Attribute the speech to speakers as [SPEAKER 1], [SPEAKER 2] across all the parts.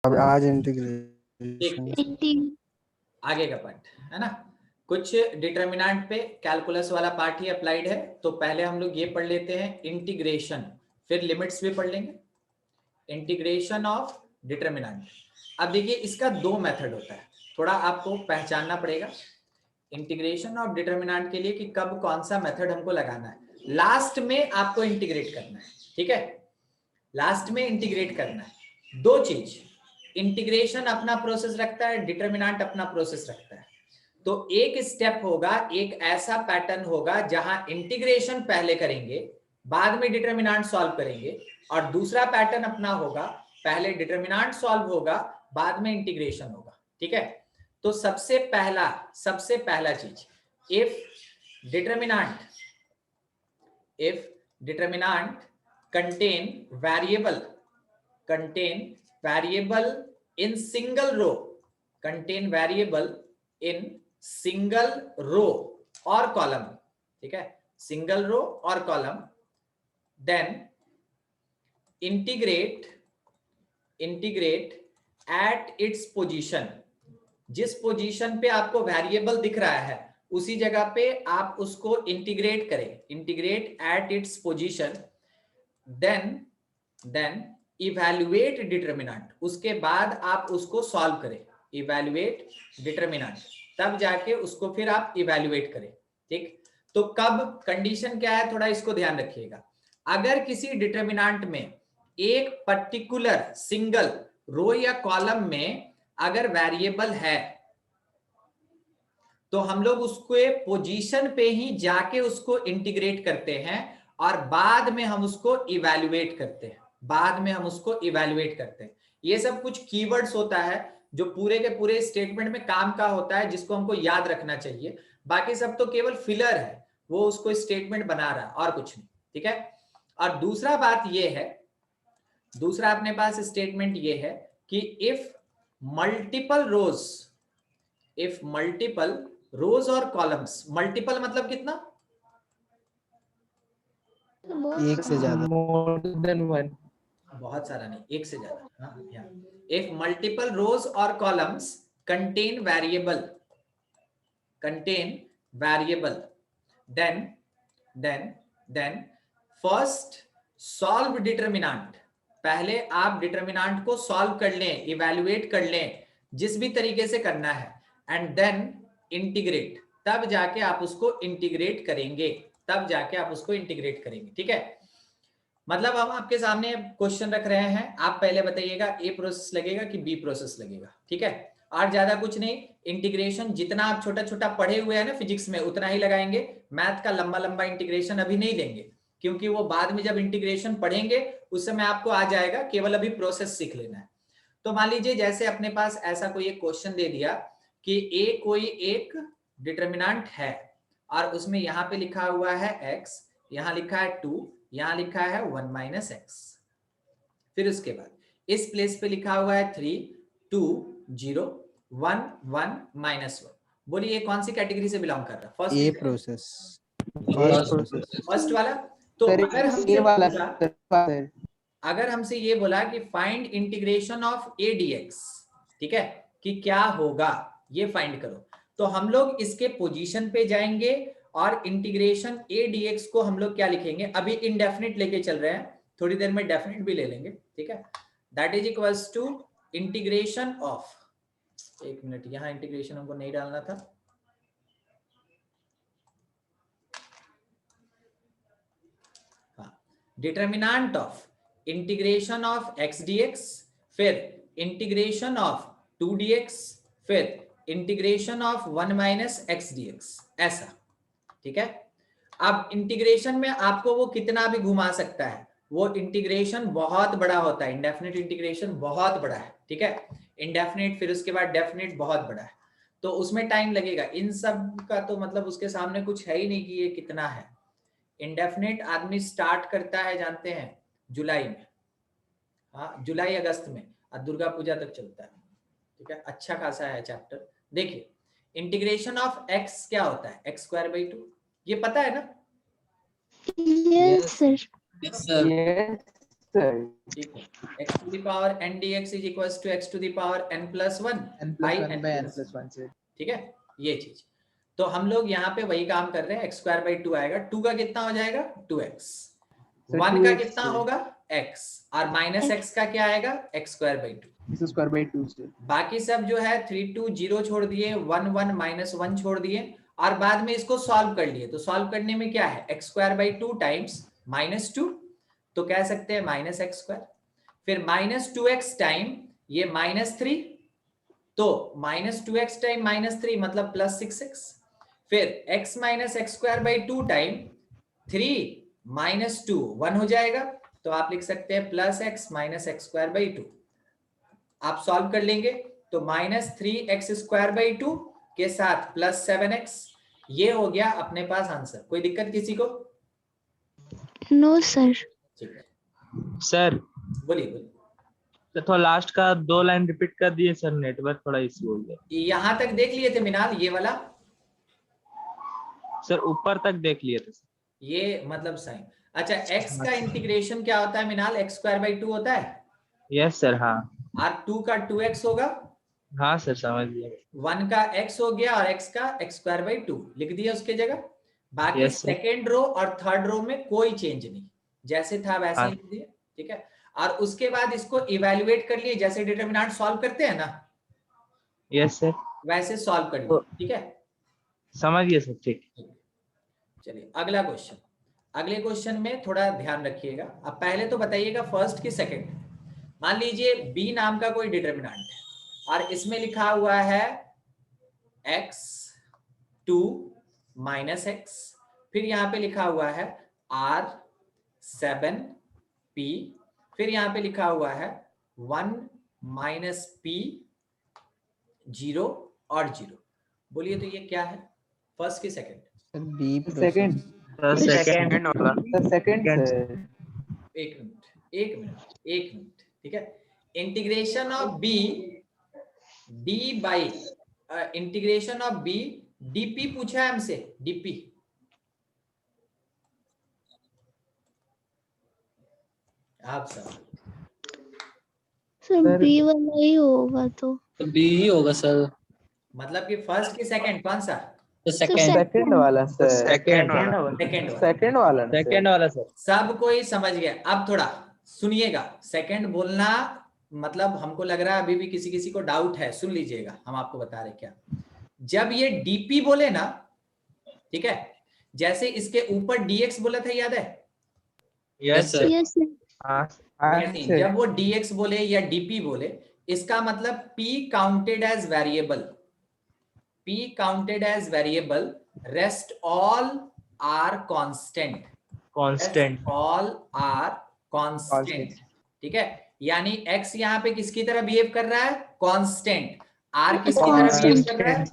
[SPEAKER 1] अब आज इंटीग्रेशन
[SPEAKER 2] आगे का पार्ट है ना, कुछ डिटरमिनेंट पे कैलकुलस वाला पार्ट ही अप्लाइड है। तो पहले हम लोग ये पढ़ लेते हैं इंटीग्रेशन, फिर लिमिट्स भी पढ़ लेंगे। Integration of determinant. अब देखिए इसका दो मेथड होता है, थोड़ा आपको पहचानना पड़ेगा इंटीग्रेशन ऑफ डिटरमिनेंट के लिए कि कब कौन सा मेथड हमको लगाना है। लास्ट में आपको इंटीग्रेट करना है, ठीक है, लास्ट में इंटीग्रेट करना है। दो चीज, इंटीग्रेशन अपना प्रोसेस रखता है, डिटरमिनेंट अपना प्रोसेस रखता है। तो एक स्टेप होगा, एक ऐसा पैटर्न होगा जहां इंटीग्रेशन पहले करेंगे, बाद में डिटरमिनेंट सॉल्व करेंगे, और दूसरा पैटर्न अपना होगा, पहले डिटरमिनेंट सॉल्व होगा, बाद में इंटीग्रेशन होगा, ठीक है। तो सबसे पहला चीज, if determinant contain variable in single row or column, ठीक है, सिंगल रो और column, then integrate at its position. जिस पोजीशन पे आपको वेरिएबल दिख रहा है उसी जगह पे आप उसको इंटीग्रेट करें, integrate at its position, then evaluate determinant, उसके बाद आप उसको सॉल्व करें, इवैल्यूएट डिटरमिनेंट, तब जाके उसको फिर आप इवैल्यूएट करें, ठीक। तो कब, कंडीशन क्या है, थोड़ा इसको ध्यान रखिएगा। अगर किसी डिटरमिनेंट में एक पर्टिकुलर सिंगल रो या कॉलम में अगर वेरिएबल है तो हम लोग उसको पोजीशन पे ही जाके उसको इंटीग्रेट करते हैं और बाद में हम उसको इवैल्यूएट करते हैं, ये सब कुछ कीवर्ड्स होता है जो पूरे के पूरे स्टेटमेंट में काम का होता है, जिसको हमको याद रखना चाहिए। बाकी सब तो केवल फिलर है, वो उसको स्टेटमेंट बना रहा है और कुछ नहीं, ठीक है। और दूसरा बात ये है, दूसरा अपने पास स्टेटमेंट ये है कि इफ मल्टीपल रोज और कॉलम्स, मल्टीपल मतलब कितना,
[SPEAKER 1] एक से ज्यादा,
[SPEAKER 3] मोर देन वन,
[SPEAKER 2] बहुत सारा नहीं, एक से ज्यादा। इफ मल्टीपल रोज और columns contain variable then first solve determinant, पहले आप डिटरमिनेंट को सॉल्व कर लें, इवैल्यूएट कर लें, जिस भी तरीके से करना है, एंड देन इंटीग्रेट, तब जाके आप उसको इंटीग्रेट करेंगे, ठीक है। मतलब हम आपके सामने क्वेश्चन रख रहे हैं, आप पहले बताइएगा ए प्रोसेस लगेगा कि बी प्रोसेस लगेगा, ठीक है। और ज्यादा कुछ नहीं, इंटीग्रेशन जितना आप छोटा छोटा पढ़े हुए हैं ना फिजिक्स में उतना ही लगाएंगे, मैथ का लंबा लंबा इंटीग्रेशन अभी नहीं लेंगे, क्योंकि वो बाद में जब इंटीग्रेशन पढ़ेंगे उस समय आपको आ जाएगा, केवल अभी प्रोसेस सीख लेना है। तो मान लीजिए जैसे अपने पास ऐसा कोई एक क्वेश्चन दे दिया कि ए कोई एक डिटरमिनेंट है और उसमें यहाँ पे लिखा हुआ है x, यहाँ लिखा है 2, यहाँ लिखा है 1 माइनस एक्स, फिर उसके बाद इस प्लेस पे लिखा हुआ है 3, 2, 0, 1, 1 माइनस 1। बोलिए ये कौन सी कैटेगरी से बिलोंग कर रहा है, फर्स्ट वाला। तो अगर हमसे ये बोला कि find integration of A dx, ठीक है, कि क्या होगा ये फाइंड करो, तो हम लोग इसके पोजीशन पे जाएंगे और इंटीग्रेशन ए डीएक्स को हम लोग क्या लिखेंगे, अभी इनडेफिनिट लेके चल रहे हैं, थोड़ी देर में डेफिनिट भी ले लेंगे, ठीक है। That is equals to integration of, एक मिनट, यहां इंटीग्रेशन हमको नहीं डालना था, determinant of integration of X dx, फिर इंटीग्रेशन ऑफ 2 dx, फिर integration of 1 minus X dx, ऐसा, ठीक है। अब इंटीग्रेशन में आपको वो कितना भी घुमा सकता है, वो इंटीग्रेशन बहुत बड़ा होता है, इंडेफिनिट इंटीग्रेशन बहुत बड़ा है, ठीक है, इंडेफिनिट फिर उसके बाद डेफिनिट बहुत बड़ा है, तो उसमें टाइम लगेगा। इन सब का तो मतलब उसके सामने कुछ है ही नहीं कि ये कितना है। इंडेफिनिट आदमी स्टार्ट करता है जानते हैं जुलाई में, हाँ जुलाई अगस्त में, और दुर्गा पूजा तक चलता है, ठीक है, अच्छा खासा है चैप्टर। देखिए इंटीग्रेशन ऑफ एक्स क्या होता है, एक्स स्क्वायर बाई 2, ये पता है ना?
[SPEAKER 4] Yes sir.
[SPEAKER 3] Yes sir.
[SPEAKER 2] ठीक है, x to the power n dx is equals to x to the power n plus 1 by n plus 1 से, ठीक है ये चीज। तो हम लोग यहाँ पे वही काम कर रहे हैं, x स्क्वायर बाई 2 आएगा, 2 का कितना हो जाएगा 2x, 1 का कितना होगा x, और माइनस x का क्या आएगा x स्क्वायर बाई 2 से। बाकी सब जो है 3 2 0 छोड़ दिए, 1 1 माइनस 1 छोड़ दिए, और बाद में इसको सॉल्व कर लिए। तो सॉल्व करने में क्या है, x square by 2 times minus 2, तो कह सकते हैं माइनस एक्स स्क्वायर, फिर माइनस 2x टाइम ये माइनस 3, तो माइनस 2x टाइम माइनस 3 मतलब प्लस 6x, फिर x minus x square by 2 time 3 minus 2 1 हो जाएगा, तो आप लिख सकते हैं plus x minus x square by 2। आप सॉल्व कर लेंगे तो माइनस 3x स्क्वायर बाई 2 के साथ प्लस 7x, ये हो गया अपने पास आंसर। कोई दिक्कत किसी को?
[SPEAKER 3] No sir.
[SPEAKER 2] ठीक है
[SPEAKER 4] सर
[SPEAKER 2] बोलिए।
[SPEAKER 4] तो थोड़ा लास्ट का 2 लाइन रिपीट कर दिए सर, नेटवर्क थोड़ा इश्यू हो गया।
[SPEAKER 2] यहां तक देख लिए थे मिनाल, ये वाला
[SPEAKER 4] सर ऊपर तक देख लिए थे।
[SPEAKER 2] ये मतलब साइन। अच्छा, x का इंटीग्रेशन क्या होता है मिनाल, x स्क्वायर बाई 2 होता है।
[SPEAKER 4] यस सर, हाँ
[SPEAKER 2] और 2 का 2x होगा,
[SPEAKER 4] हाँ सर समझ लिया।
[SPEAKER 2] 1 का x हो गया, और x का x स्क्वायर बाई 2 लिख दिया उसके जगह। बाकी
[SPEAKER 4] Yes, sir.
[SPEAKER 2] सेकेंड रो और थर्ड रो में कोई चेंज नहीं, जैसे था वैसे ही लिख दिया, ठीक है। और उसके बाद इसको इवेल्युएट कर लिए, जैसे डिटरमिनेंट सॉल्व करते हैं ना,
[SPEAKER 4] यस सर,
[SPEAKER 2] वैसे सॉल्व कर लिए, ठीक है
[SPEAKER 4] समझ गए सर, ठीक।
[SPEAKER 2] चलिए अगला क्वेश्चन। अगले क्वेश्चन में थोड़ा ध्यान रखिएगा। अब पहले तो बताइएगा फर्स्ट की सेकंड। मान लीजिए b नाम का कोई डिटरमिनेंट है और इसमें लिखा हुआ है x 2 माइनस x, फिर यहां पे लिखा हुआ है r 7 p, फिर यहां पे लिखा हुआ है 1 माइनस p 0 और 0। बोलिए तो ये क्या है, फर्स्ट की सेकंड?
[SPEAKER 1] बी
[SPEAKER 5] सेकंड वाला सेकंड
[SPEAKER 2] एक मिनट, ठीक है। Integration of B D by integration of B dp पूछा है हमसे, डीपी आप सब
[SPEAKER 3] सर बी वाला ही होगा, तो
[SPEAKER 5] बी ही होगा सर।
[SPEAKER 2] मतलब कि फर्स्ट की सेकंड कौन सा?
[SPEAKER 5] सेकंड वाला सर,
[SPEAKER 4] सेकंड
[SPEAKER 5] सेकंड वाला
[SPEAKER 4] सर।
[SPEAKER 2] सब कोई समझ गया। अब थोड़ा सुनिएगा, सेकंड बोलना मतलब हमको लग रहा है अभी भी किसी किसी को डाउट है, सुन लीजिएगा हम आपको बता रहे क्या। जब ये डीपी बोले ना, ठीक है, जैसे इसके ऊपर dx बोला था, याद है?
[SPEAKER 4] Yes sir,
[SPEAKER 3] yes sir.
[SPEAKER 2] जब वो dx बोले या dp बोले, इसका मतलब p counted as variable, p counted as variable, rest all are constant, all are constant, ठीक है। यानी x यहाँ पे किसकी तरह बिहेव कर रहा है, कांस्टेंट, r किसकी तरह बिहेव कर रहा है,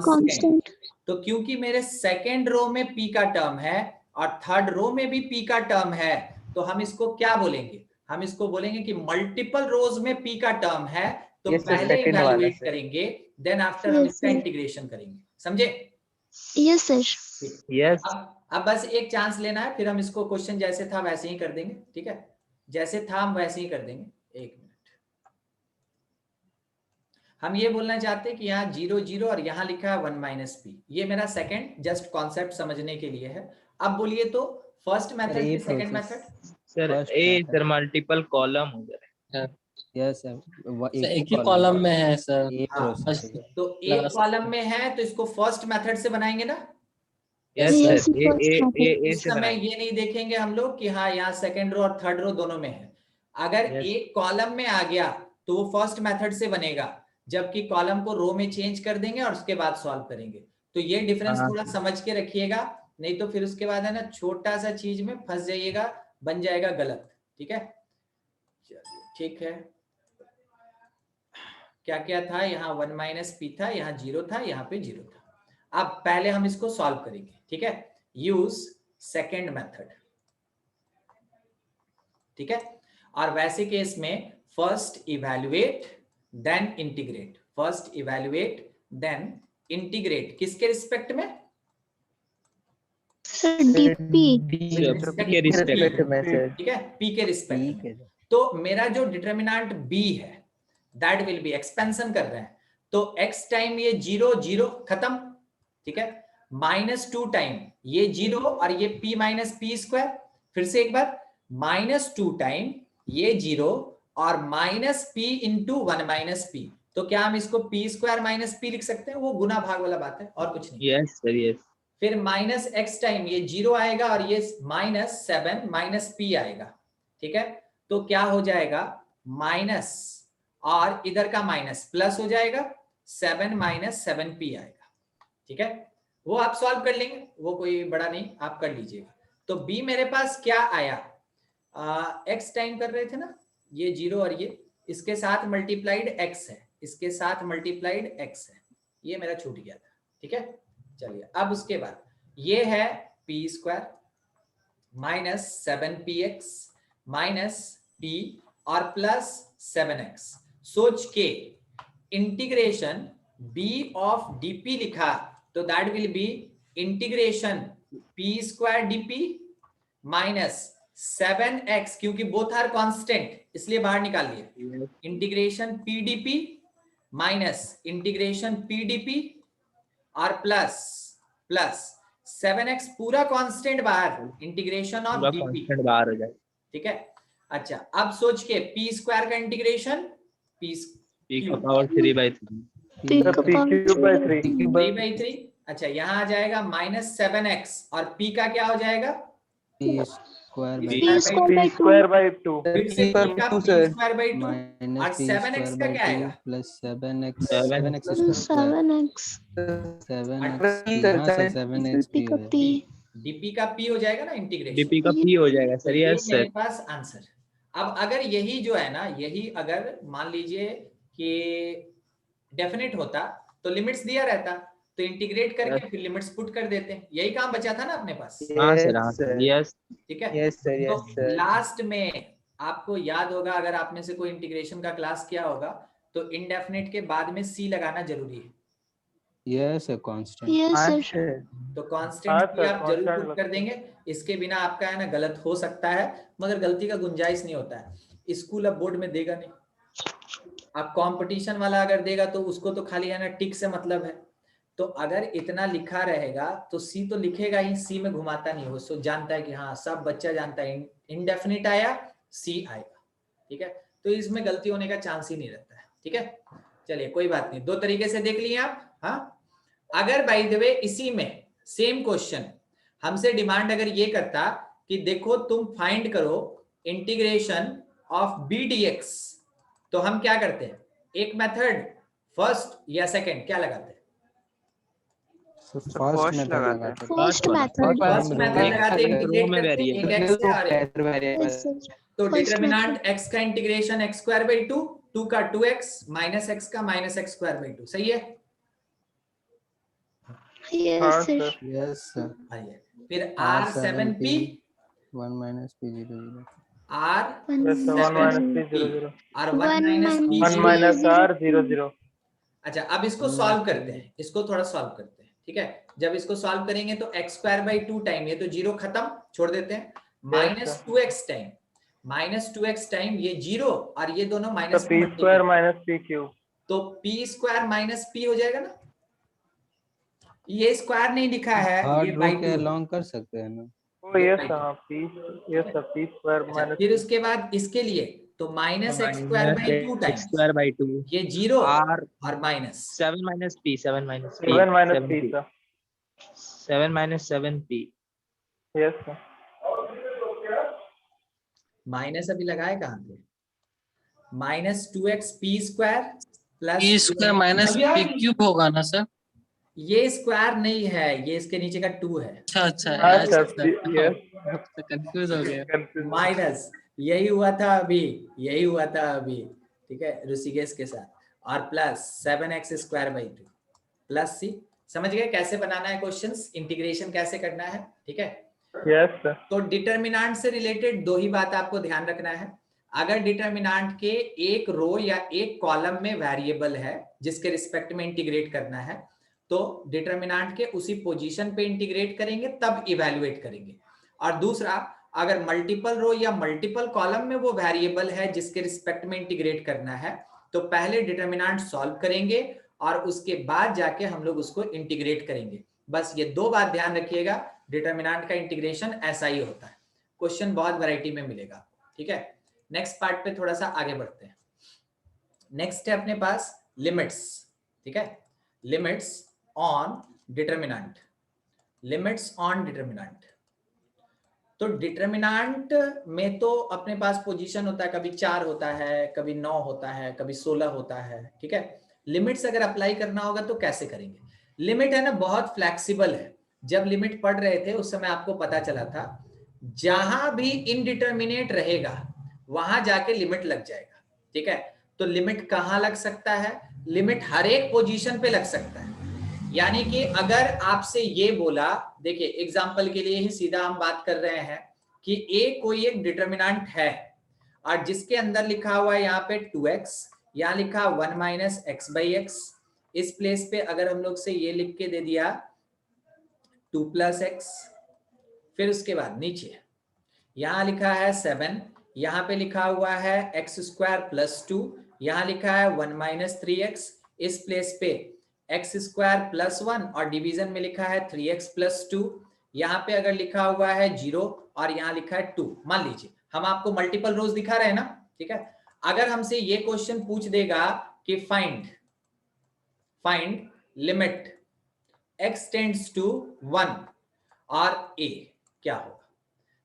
[SPEAKER 2] कांस्टेंट। तो क्योंकि मेरे सेकेंड रो में p का टर्म है और थर्ड रो में भी p का टर्म है, तो हम इसको क्या बोलेंगे, हम इसको बोलेंगे कि मल्टीपल रोज में p का टर्म है, तो पहले इवैल्यूएट करेंगे, देन आफ्टर हम इसका इंटीग्रेशन करेंगे, समझे?
[SPEAKER 3] Yes sir.
[SPEAKER 4] यस।
[SPEAKER 2] अब बस एक चांस लेना है, फिर हम इसको क्वेश्चन जैसे था वैसे ही कर देंगे, ठीक है, जैसे था हम वैसे ही कर देंगे। एक मिनट, हम ये बोलना चाहते हैं कि यहाँ 0 0 और यहाँ लिखा है 1 माइनस पी, ये मेरा सेकंड जस्ट कॉन्सेप्ट समझने के लिए है। अब बोलिए तो फर्स्ट मेथड की सेकंड मेथड
[SPEAKER 4] सर ए सर मल्टीपल कॉलम हो जाए।
[SPEAKER 1] यस सर,
[SPEAKER 5] एक ही कॉलम में है सर।
[SPEAKER 1] ये प्रोसेस है।
[SPEAKER 2] तो एक कॉलम में है तो इसको फर्स्ट मेथड से बनाएंगे ना।
[SPEAKER 4] यस सर,
[SPEAKER 2] इस समय ये नहीं देखेंगे हम लोग कि हाँ यहाँ सेकंड रो और थर्ड रो दोनों में है। अगर एक कॉलम में आ गया तो वो फर्स्ट मेथड से बनेगा, जबकि कॉलम को रो में चेंज कर देंगे और उसके बाद सॉल्व करेंगे। तो ये डिफरेंस थोड़ा समझ के रखिएगा, नहीं तो फिर उसके बाद है ना छोटा सा चीज में फंस जाइएगा, बन जाएगा गलत, ठीक है। चलिए ठीक है, क्या क्या था, यहाँ 1 माइनस पी था, यहाँ 0 था, यहाँ पे 0 था। अब पहले हम इसको सॉल्व करेंगे, ठीक है, यूज सेकेंड मेथड, ठीक है। और वैसे केस में first evaluate then integrate, first evaluate then integrate, किसके रिस्पेक्ट में,
[SPEAKER 3] सर डीपी
[SPEAKER 4] के रिस्पेक्ट में सर।
[SPEAKER 2] ठीक है, पी के रिस्पेक्ट
[SPEAKER 1] ठीक
[SPEAKER 2] में।
[SPEAKER 1] है
[SPEAKER 2] तो मेरा जो डिटर्मिनेंट बी है दैट विल बी, एक्सपेंशन कर रहे हैं तो x टाइम ये 0 0 खत्म, ठीक है, -2 टाइम ये 0 और ये p माइनस पी स्क्वायर, फिर से एक बार -2 टाइम ये 0 और minus p into 1 minus p, तो क्या हम इसको p स्क्वायर माइनस p लिख सकते हैं? वो गुना भाग वाला बात है और कुछ नहीं।
[SPEAKER 4] Yes sir yes.
[SPEAKER 2] फिर माइनस x टाइम ये 0 आएगा और ये -7 माइनस p आएगा, ठीक है, तो क्या हो जाएगा माइनस और इधर का माइनस प्लस हो जाएगा, 7 माइनस 7p आएगा, ठीक है, वो आप सॉल्व कर लेंगे, वो कोई बड़ा नहीं, आप कर लीजिएगा। तो b मेरे पास क्या आया, x टाइम कर रहे थे ना, ये 0 और ये इसके साथ मल्टीप्लाइड x है, इसके साथ मल्टीप्लाइड x है, ये मेरा छूट गया था, ठीक है। चलिए अब उसके बाद ये है p square minus 7px minus p और प्लस 7x, सोच के इंटीग्रेशन b ऑफ dp लिखा तो that will B integration p square dp minus 7x, क्योंकि बोथ आर कांस्टेंट इसलिए बाहर निकाल लिया, integration p dp minus integration p dp और प्लस 7x पूरा कांस्टेंट बाहर, इंटीग्रेशन ऑफ dp
[SPEAKER 4] बाहर हो जाए,
[SPEAKER 2] ठीक है। अच्छा अब सोच के p स्क्वायर का इंटीग्रेशन p
[SPEAKER 4] का पावर 3/3
[SPEAKER 2] 3/3, अच्छा यहाँ आ जाएगा -7x और p का क्या हो जाएगा
[SPEAKER 1] p स्क्वायर
[SPEAKER 3] बाई 2
[SPEAKER 2] फिर से p का p स्क्वायर बाई 2 और 7x का क्या आएगा
[SPEAKER 1] प्लस 7x 7x
[SPEAKER 3] पी का पी
[SPEAKER 2] dp का p हो जाएगा ना इंटीग्रेशन,
[SPEAKER 4] डीपी का पी हो जाएगा सर।
[SPEAKER 2] ये
[SPEAKER 4] यस
[SPEAKER 2] मेरे
[SPEAKER 4] सर।
[SPEAKER 2] पास आंसर। अब अगर यही जो है ना, यही अगर मान लीजिए कि डेफिनेट होता तो लिमिट्स दिया रहता तो इंटीग्रेट करके फिर लिमिट्स पुट कर देते हैं, यही काम बचा था ना अपने पास,
[SPEAKER 4] हाँ सर हाँ सर यस।
[SPEAKER 2] ठीक है।
[SPEAKER 5] यस सर यस
[SPEAKER 2] तो
[SPEAKER 5] सर।
[SPEAKER 2] लास्ट में आपको याद होगा, अगर आप में से कोई इंटीग्रेशन का क्लास किया होगा तो इनडेफिनेट के बाद में सी लगाना जरूरी है,
[SPEAKER 1] यस है कांस्टेंट।
[SPEAKER 3] यस सर
[SPEAKER 2] तो कांस्टेंट भी आप जरूर पुट कर देंगे, इसके बिना आपका है ना गलत हो सकता है, मगर गलती का गुंजाइश नहीं होता है, स्कूल अब बोर्ड में देगा नहीं, आप कंपटीशन वाला अगर देगा तो उसको तो खाली है ना टिक से मतलब है, तो अगर इतना लिखा रहेगा तो सी तो लिखेगा ही, सी में घुमाता नहीं, वो सो जानता है कि हाँ सब बच्चा जानता है इनडेफिनिट आया सी आएगा, ठीक है, तो इसमें गलती होने का चांस ही नहीं रहता है, ठीक है। चलिए कोई बात नहीं, दो तरीके से देख लिए आप। हाँ अगर बाय द वे इसी में सेम क्वेश्चन हमसे डिमांड अगर ये करता कि देखो तुम फाइंड करो इंटीग्रेशन ऑफ बी डीएक्स, तो हम क्या करते हैं, एक मेथड फर्स्ट या सेकंड क्या लगाते हैं?
[SPEAKER 1] फर्स्ट मेथड लगाते हैं।
[SPEAKER 3] फर्स्ट मेथड
[SPEAKER 2] फर्स्ट मेथड लगाते हैं, इंटीग्रेट करते हैं एक x से और एक, तो डिटरमिनेंट x का इंटीग्रेशन x स्क्वायर बाई 2, 2 का 2x माइनस x का माइनस x स्क्वायर बाई 2, सही है।
[SPEAKER 3] Yes sir
[SPEAKER 1] yes sir.
[SPEAKER 2] आइए फिर r7p
[SPEAKER 1] 1 माइनस p 0 0
[SPEAKER 2] r
[SPEAKER 3] 1
[SPEAKER 2] और 1 माइनस p 0 0। अच्छा अब इसको सॉल्व करते हैं, इसको थोड़ा सॉल्व करते हैं, ठीक है। जब इसको सॉल्व करेंगे तो x स्क्वायर बाई 2 टाइम ये तो 0 खत्म, छोड़ देते हैं, -2x टाइम ये 0 और ये दोनों minus
[SPEAKER 5] p square minus p cube,
[SPEAKER 2] तो p स्क्वायर माइनस p हो जाएगा ना, ये स्क्वायर नहीं लिखा है, ये
[SPEAKER 1] थर्ड
[SPEAKER 2] बाई
[SPEAKER 1] रो के
[SPEAKER 2] 2
[SPEAKER 1] अलोंग कर सकते हैं ना।
[SPEAKER 5] ओ यस हां p yes sir p square minus,
[SPEAKER 2] फिर उसके बाद इसके लिए तो minus x square by 2 times
[SPEAKER 4] square by 2
[SPEAKER 2] ये 0
[SPEAKER 4] r
[SPEAKER 2] और minus
[SPEAKER 4] 7 minus p 7 minus p
[SPEAKER 5] 7 minus p sir
[SPEAKER 4] 7 minus 7p।
[SPEAKER 5] Yes sir.
[SPEAKER 2] Minus अभी लगाए कहां पे, -2x p square plus
[SPEAKER 5] p square minus p cube होगा ना सर?
[SPEAKER 2] ये square नहीं है, ये इसके नीचे का 2 है,
[SPEAKER 5] अच्छा अच्छा हां सर यस
[SPEAKER 3] कंफ्यूज हो गया
[SPEAKER 2] माइनस यही हुआ था अभी, यही हुआ था अभी, ठीक है, ऋषिकेश के साथ, और plus 7x square by 2 plus c, समझ गए कैसे बनाना है क्वेश्चंस, इंटीग्रेशन कैसे करना है, ठीक है।
[SPEAKER 5] Yes sir.
[SPEAKER 2] तो डिटरमिनेंट से रिलेटेड दो ही बात आपको ध्यान रखना है, अगर डिटरमिनेंट के एक रो या एक कॉलम में वेरिएबल है जिसके रिस्पेक्ट में इंटीग्रेट करना है, तो डिटरमिनेंट के उसी पोजीशन पे इंटीग्रेट करेंगे तब इवैल्यूएट करेंगे। और दूसरा, अगर मल्टीपल रो या मल्टीपल कॉलम में वो वेरिएबल है जिसके रिस्पेक्ट में इंटीग्रेट करना है, तो पहले डिटरमिनेंट सॉल्व करेंगे और उसके बाद जाके हम लोग उसको इंटीग्रेट करेंगे। बस ये दो बात ध्यान रखिएगा, डिटरमिनेंट का इंटीग्रेशन ऐसा ही होता है। क्वेश्चन बहुत वैरायटी में मिलेगा, ठीक है। नेक्स्ट पार्ट पे थोड़ा सा आगे बढ़ते हैं। नेक्स्ट है अपने पास लिमिट्स, ठीक है। Limits on determinant, limits on determinant. तो डिटरमिनेंट में तो अपने पास पोजीशन होता है, कभी 4 होता है, कभी 9 होता है, कभी 16 होता है, ठीक है। लिमिट्स अगर अप्लाई करना होगा तो कैसे करेंगे? लिमिट है ना बहुत फ्लेक्सिबल है। जब लिमिट पढ़ रहे थे उस समय आपको पता चला था जहां भी इनडिटरमिनेट रहेगा वहां जाके लिमिट लग जाएगा, ठीक है। तो लिमिट कहां लग सकता है? लिमिट हर एक पोजीशन पे लग सकता है। यानी कि अगर आपसे ये बोला, देखिए एग्जांपल के लिए ही सीधा हम बात कर रहे हैं कि ए कोई एक डिटरमिनेंट है और जिसके अंदर लिखा हुआ है यहाँ पे 2x, यहाँ लिखा 1 माइनस एक्स बाई एक्स। इस प्लेस पे अगर हम लोग से ये लिख के दे दिया 2 प्लस एक्स, फिर उसके बाद नीचे यहाँ लिखा है 7, यहाँ पे लिखा हुआ है एक्स स्क्वायर प्लस 2, यहाँ लिखा है 1 माइनस 3x। इस प्लेस पे एक्स स्क्वायर प्लस 1 और डिवीजन में लिखा है 3x प्लस 2। यहाँ पे अगर लिखा हुआ है 0 और यहाँ लिखा है 2। मान लीजिए हम आपको मल्टीपल रोज दिखा रहे हैं ना, ठीक है। अगर हमसे ये क्वेश्चन पूछ देगा कि find limit x tends to 1 और a, क्या होगा?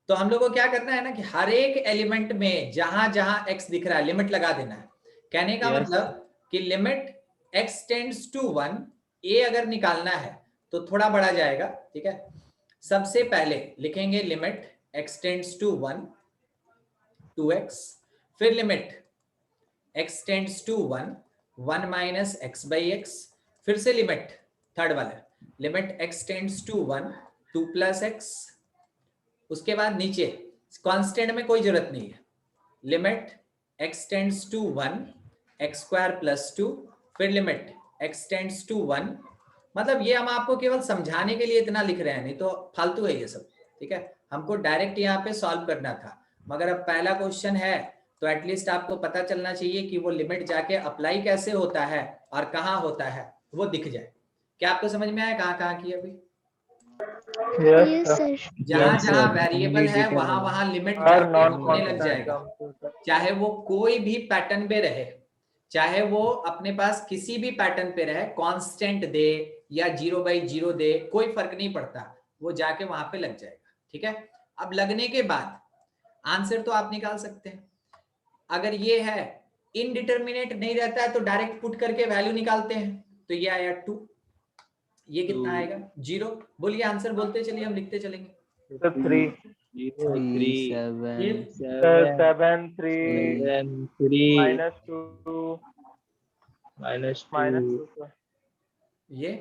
[SPEAKER 2] तो हम लोग को क्या करना है ना कि हर एक एलिमेंट में जहां जहां x दिख रहा है लिमिट लगा देना है। कहने का मतलब कि limit x tends to 1, a अगर निकालना है तो थोड़ा बढ़ा जाएगा, ठीक है। सबसे पहले लिखेंगे limit x tends to 1 2x, फिर limit x tends to 1 minus x by x, फिर से लिमिट थर्ड वाला limit x tends to 1 2 plus x. उसके बाद नीचे कांस्टेंट में कोई जरूरत नहीं है, limit x tends to 1 x square plus 2, फिर लिमिट x टेंड्स टू 1। मतलब ये हम आपको केवल समझाने के लिए इतना लिख रहे हैं, नहीं तो फालतू है ये सब, ठीक है। हमको डायरेक्ट यहाँ पे सॉल्व करना था, मगर अब पहला क्वेश्चन है तो एटलीस्ट आपको पता चलना चाहिए कि वो लिमिट जाके अप्लाई कैसे होता है और कहाँ होता है, वो दिख जाए। क्या आपको समझ में आया कहाँ की अभी? जहां जहां वेरिएबल है वहां वहां लिमिट होने लग जाएगा, चाहे वो कोई भी पैटर्न पे रहे, चाहे वो अपने पास किसी भी पैटर्न पे रहे, कांस्टेंट दे या 0/0 दे, कोई फर्क नहीं पड़ता, वो जाके वहां पे लग जाएगा, ठीक है। अब लगने के बाद आंसर तो आप निकाल सकते हैं। अगर ये है इनडिटरमिनेट नहीं रहता है तो डायरेक्ट पुट करके वैल्यू निकालते हैं, तो ये आया 2, ये कितना आएगा 0। बोलिए आंसर बोलते चलिए, हम लिखते चलेंगे।
[SPEAKER 5] 3
[SPEAKER 1] 3
[SPEAKER 5] 7 3
[SPEAKER 4] minus 2
[SPEAKER 2] ये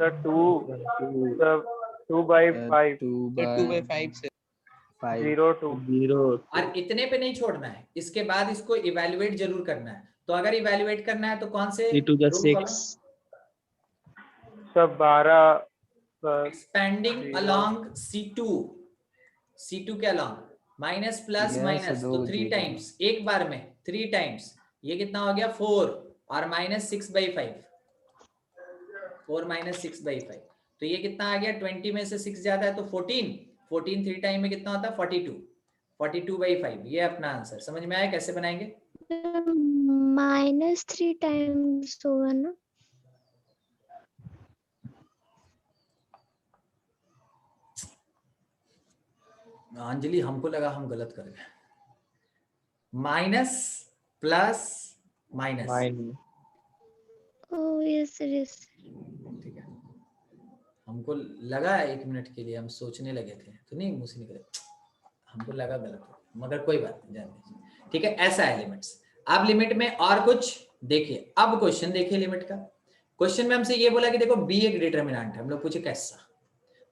[SPEAKER 5] 2 by 5
[SPEAKER 1] 2/5 से
[SPEAKER 5] 0 2
[SPEAKER 4] 0
[SPEAKER 2] और इतने पे नहीं छोड़ना है, इसके बाद इसको इवैल्यूएट जरूर करना है। तो अगर इवैल्यूएट करना है तो कौन से
[SPEAKER 4] 3 to the 6
[SPEAKER 5] सब 12
[SPEAKER 2] एक्सपेंडिंग अलोंग C2 के अलोंग माइनस प्लस माइनस, तो 3 टाइम्स एक बार में 3 टाइम्स, ये कितना हो गया 4 और माइनस 6/5, 4 माइनस 6/5, तो ये कितना आ गया 20 में से 6 ज्यादा है तो 14 3 टाइम में कितना होता है 42/5। ये अपना आंसर समझ में आया कैसे बनाएंगे?
[SPEAKER 3] -3 टाइम्स होगा ना?
[SPEAKER 2] अंजलि हमको लगा हम गलत कर गए, minus plus minus,
[SPEAKER 3] oh yes
[SPEAKER 2] ठीक है। हमको लगा 1 मिनट के लिए हम सोचने लगे थे तो नहीं मुंह से निकले, हमको लगा गलत हो, मगर कोई बात नहीं, जान दीजिए, ठीक है। ऐसा है लिमिट्स। अब लिमिट में और कुछ देखिए, अब क्वेश्चन देखिए लिमिट का। क्वेश्चन में हमसे ये बोला कि देखो बी एक डिटरमिनेंट है, हम लोग पूछे कैसा,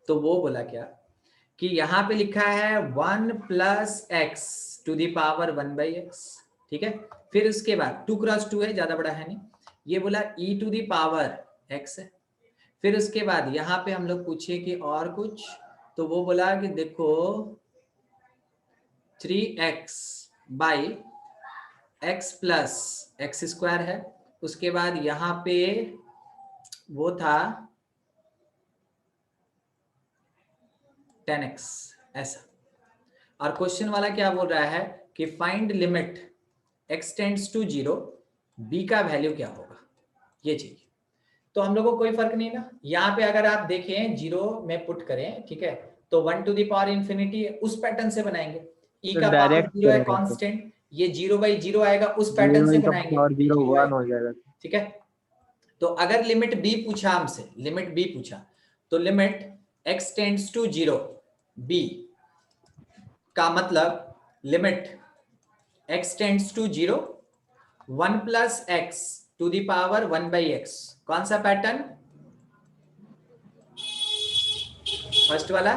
[SPEAKER 2] तो वो बोला क्या कि यहाँ पे लिखा है 1 plus x to the power 1/x, ठीक है। फिर उसके बाद 2 क्रॉस 2 है, ज्यादा बड़ा है नहीं, ये बोला e to the power x है, फिर उसके बाद यहाँ पे हम लोग पूछे कि और कुछ, तो वो बोला कि देखो 3x by x plus x square है, उसके बाद यहाँ पे वो था 10x ऐसा। और क्वेश्चन वाला क्या बोल रहा है कि find limit x tends to 0, b का वैल्यू क्या होगा, ये चाहिए। तो हम लोगों को कोई फर्क नहीं ना, यहाँ पे अगर आप देखें 0 में पुट करें, ठीक है, तो 1 टू द पावर इंफिनिटी उस पैटर्न से बनाएंगे, e
[SPEAKER 5] तो
[SPEAKER 2] का पावर
[SPEAKER 5] direct
[SPEAKER 2] 0 है
[SPEAKER 5] करेंगे तो।
[SPEAKER 2] कांस्टेंट, ये 0/0 आएगा उस पैटर्न से बनाएंगे,
[SPEAKER 5] 0 1 हो जाएगा।
[SPEAKER 2] ठीक है। तो अगर लिमिट b पूछा हमसे, लिमिट b पूछा, तो limit x tends to 0 b का मतलब limit x tends to 0 1 plus x to the power 1/x, कौन सा पैटर्न, फर्स्ट वाला,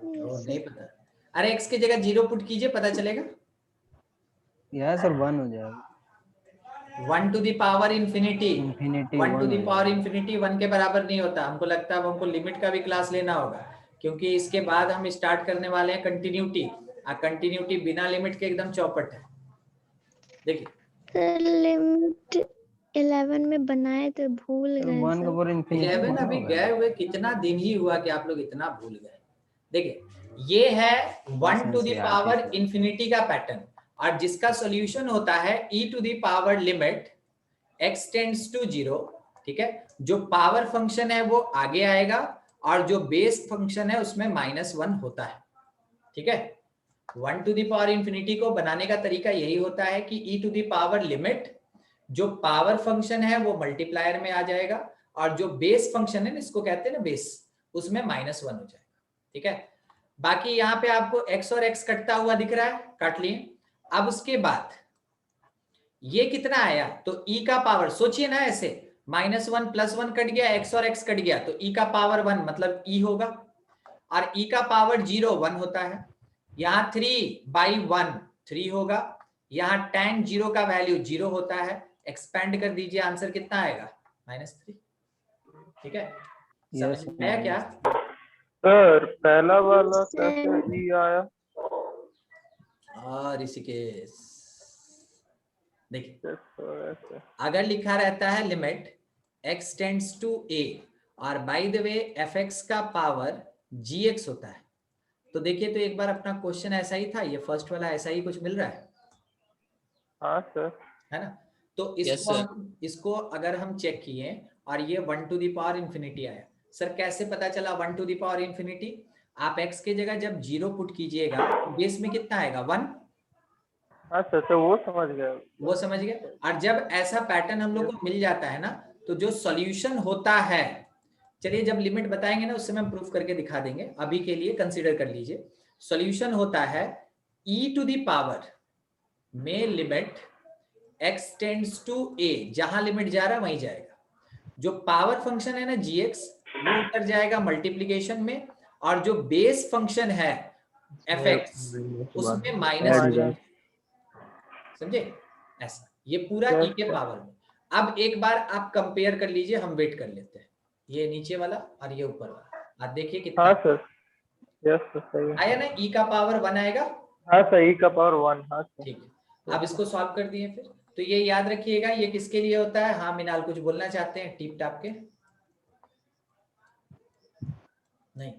[SPEAKER 2] नहीं पता, अरे x की जगह 0 पुट कीजिए पता चलेगा,
[SPEAKER 1] यहाँ सर 1 हो जाएगा,
[SPEAKER 2] 1 to the power infinity,
[SPEAKER 1] infinity
[SPEAKER 2] 1 to the power infinity 1 के बराबर नहीं होता। हमको लगता है अब हमको लिमिट का भी क्लास लेना होगा, क्योंकि इसके बाद हम स्टार्ट करने वाले हैं कंटिन्यूटी, और कंटिन्यूटी बिना लिमिट के एकदम चौपट है। देखिए
[SPEAKER 3] लिमिट 11 में बनाए तो भूल गए
[SPEAKER 1] 1 का
[SPEAKER 3] सर।
[SPEAKER 1] पावर इंफिनिटी
[SPEAKER 2] 11 अभी गए हुए कितना दिन ही हुआ कि आप लोग इतना भूल गए। देखिए ये है 1 टू द पावर इंफिनिटी का पैटर्न, और जिसका सॉल्यूशन होता है e to the power limit x tends to 0, ठीक है, जो पावर फंक्शन है वो आगे आएगा और जो बेस फंक्शन है उसमें -1 होता है, ठीक है। 1 टू द पावर इंफिनिटी को बनाने का तरीका यही होता है कि e to the power limit, जो पावर फंक्शन है वो मल्टीप्लायर में आ जाएगा, और जो बेस फंक्शन है इसको कहते हैं ना बेस, उसमें -1 हो जाएगा, ठीक है। बाकी यहाँ पे आपको x और x कटता हुआ दिख रहा है, काट लिए। अब उसके बाद ये कितना आया, तो e का पावर, सोचिए ना ऐसे, -1 + 1 कट गया, x और x कट गया, तो e का पावर 1 मतलब e होगा, और e का पावर 0 1 होता है, यहाँ 3/1 3 होगा, यहाँ tan 0 का वैल्यू 0 होता है, एक्सपेंड कर दीजिए, आंसर कितना आएगा -3, ठीक है। समझ में आया क्या
[SPEAKER 5] सर पहला वाला कैसे ई आया?
[SPEAKER 2] ऋषिकेश, देखिए
[SPEAKER 5] ऐसे।
[SPEAKER 2] अगर लिखा रहता है limit x tends to a और बाय द वे fx का पावर gx होता है, तो देखिए तो एक बार अपना क्वेश्चन ऐसा ही था, ये फर्स्ट वाला ऐसा ही कुछ मिल रहा है,
[SPEAKER 5] हाँ सर,
[SPEAKER 2] है ना। तो इसको अगर हम चेक किए और ये 1 टू द पावर इंफिनिटी आया, सर कैसे पता चला 1 टू द पावर इंफिनिटी, आप x के जगह जब 0 पुट कीजिएगा बेस में कितना आएगा 1,
[SPEAKER 5] हाँ सर, तो वो समझ गया,
[SPEAKER 2] वो समझ गए। और जब ऐसा पैटर्न हम लोग को मिल जाता है ना, तो जो सॉल्यूशन होता है, चलिए जब लिमिट बताएंगे ना उस समय हम प्रूफ करके दिखा देंगे, अभी के लिए कंसीडर कर लीजिए। सॉल्यूशन होता है e टू द पावर में limit x tends to a, जहां लिमिट जा रहा है वहीं जाएगा, जो पावर फंक्शन है ना gx वो उतर जाएगा मल्टीप्लीकेशन में, और जो बेस फंक्शन है fx उसमें माइनस, समझे ऐसा, ये पूरा e के पावर में। अब एक बार आप कंपेयर कर लीजिए, हम वेट कर लेते हैं, ये नीचे वाला और ये ऊपर वाला, आप देखिए कितना,
[SPEAKER 5] हाँ सर, यस सर, सही है,
[SPEAKER 2] आया ना, e का पावर 1 आएगा,
[SPEAKER 5] हाँ सर, ई का पावर 1, हाँ सर,
[SPEAKER 2] ठीक है। अब इसको सॉल्व कर दिए फिर, तो ये याद रखिएगा ये किसके लिए होता है। हाँ मिनाल कुछ बोलना चाहते हैं टिप टाप के, नहीं,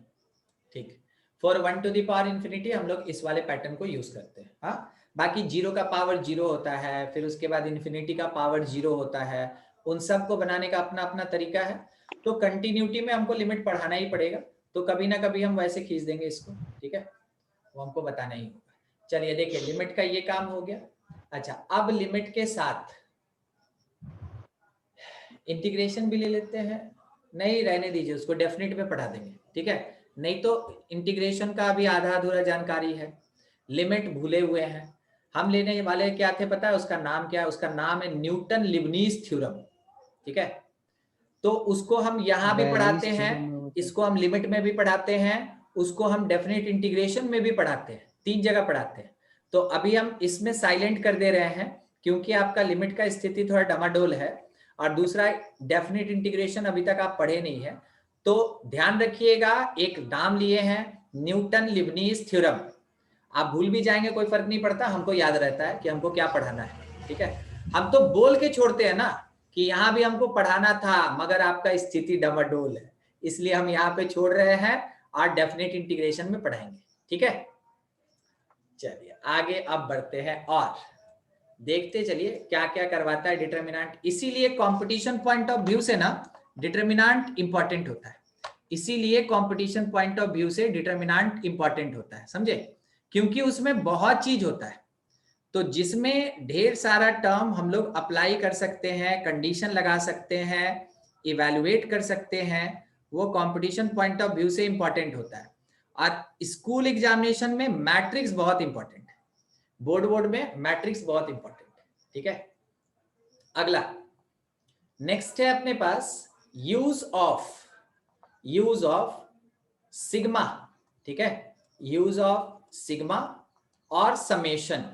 [SPEAKER 2] ठीक। For 1 to the power infinity हम लोग इस वाले पैटर्न को यूज करते हैं, हाँ। बाकी 0 का पावर 0 होता है, फिर उसके बाद इंफिनिटी का पावर 0 होता है, उन सब को बनाने का अपना अपना तरीका है। तो कंटिन्यूटी में हमको लिमिट पढ़ाना ही पड़ेगा, तो कभी ना कभी हम वैसे खींच देंगे इसको, ठीक है, वो हमको बताना ही होगा। चलिए देखिए लिमिट का ये काम हो गया। अच्छा अब लिमिट के साथ इंटीग्रेशन भी ले लेते हैं, नहीं रहने दीजिए, उसको डेफिनेट में पढ़ा देंगे, ठीक है, नहीं तो इंटीग्रेशन का भी आधा अधूरा जानकारी है, लिमिट भूले हुए हैं। हम लेने वाले क्या थे पता है, उसका नाम क्या है, उसका नाम है न्यूटन लिबनीज थ्योरम, ठीक है। तो उसको हम यहाँ भी पढ़ाते हैं, इसको हम लिमिट में भी पढ़ाते हैं, उसको हम डेफिनेट इंटीग्रेशन में भी पढ़ाते हैं, 3 जगह पढ़ाते हैं। तो अभी हम इसमें साइलेंट कर दे रहे हैं क्योंकि आपका लिमिट का स्थिति थोड़ा डमाडोल है, और दूसरा डेफिनेट इंटीग्रेशन अभी तक आप पढ़े नहीं है, तो ध्यान रखिएगा, एक नाम लिए हैं न्यूटन लिबनीज थ्योरम। आप भूल भी जाएंगे कोई फर्क नहीं पड़ता, हमको याद रहता है कि हमको क्या पढ़ाना है। ठीक है, हम तो बोल के छोड़ते हैं ना कि यहाँ भी हमको पढ़ाना था, मगर आपका स्थिति डमाडोल है, इसलिए हम यहाँ पे छोड़ रहे हैं और डेफिनेट इंटीग्रेशन में पढ़ाएंगे। ठीक है, चलिए आगे अब बढ़ते हैं और देखते चलिए क्या क्या करवाता है डिटरमिनेंट। इसीलिए कंपटीशन पॉइंट ऑफ व्यू से ना डिटरमिनेंट इंपॉर्टेंट होता है, इसीलिए कंपटीशन पॉइंट ऑफ व्यू से डिटरमिनेंट इंपॉर्टेंट होता है, समझे, क्योंकि उसमें बहुत चीज होता है। तो जिसमें ढेर सारा टर्म हम लोग अप्लाई कर सकते हैं, कंडीशन लगा सकते हैं, इवैल्यूएट कर सकते हैं, वो कंपटीशन पॉइंट ऑफ व्यू से इंपॉर्टेंट होता है। और स्कूल एग्जामिनेशन में मैट्रिक्स बहुत इंपॉर्टेंट है, बोर्ड में मैट्रिक्स बहुत इंपॉर्टेंट है। ठीक है, अगला नेक्स्ट है अपने पास यूज ऑफ सिग्मा। ठीक है, यूज ऑफ सिग्मा और समेशन।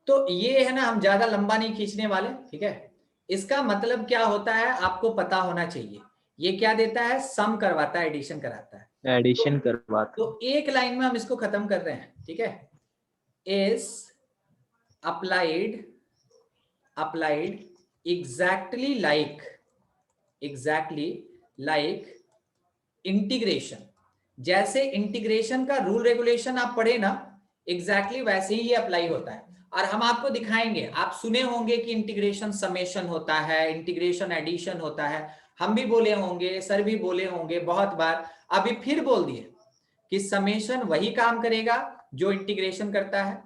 [SPEAKER 2] तो ये है ना, हम ज्यादा लंबा नहीं खींचने वाले। ठीक है, इसका मतलब क्या होता है आपको पता होना चाहिए। ये क्या देता है, सम करवाता है, एडिशन कराता है,
[SPEAKER 4] एडिशन करवाता।
[SPEAKER 2] तो एक लाइन में हम इसको खत्म कर रहे हैं। ठीक है, is applied exactly like integration. जैसे इंटीग्रेशन का रूल रेगुलेशन आप पढ़े ना, एग्जैक्टली वैसे ही ये अप्लाई होता है। और हम आपको दिखाएंगे, आप सुने होंगे कि इंटीग्रेशन समेशन होता है, इंटीग्रेशन एडिशन होता है, हम भी बोले होंगे, सर भी बोले होंगे बहुत बार, अभी फिर बोल दिए कि समेशन वही काम करेगा जो इंटीग्रेशन करता है।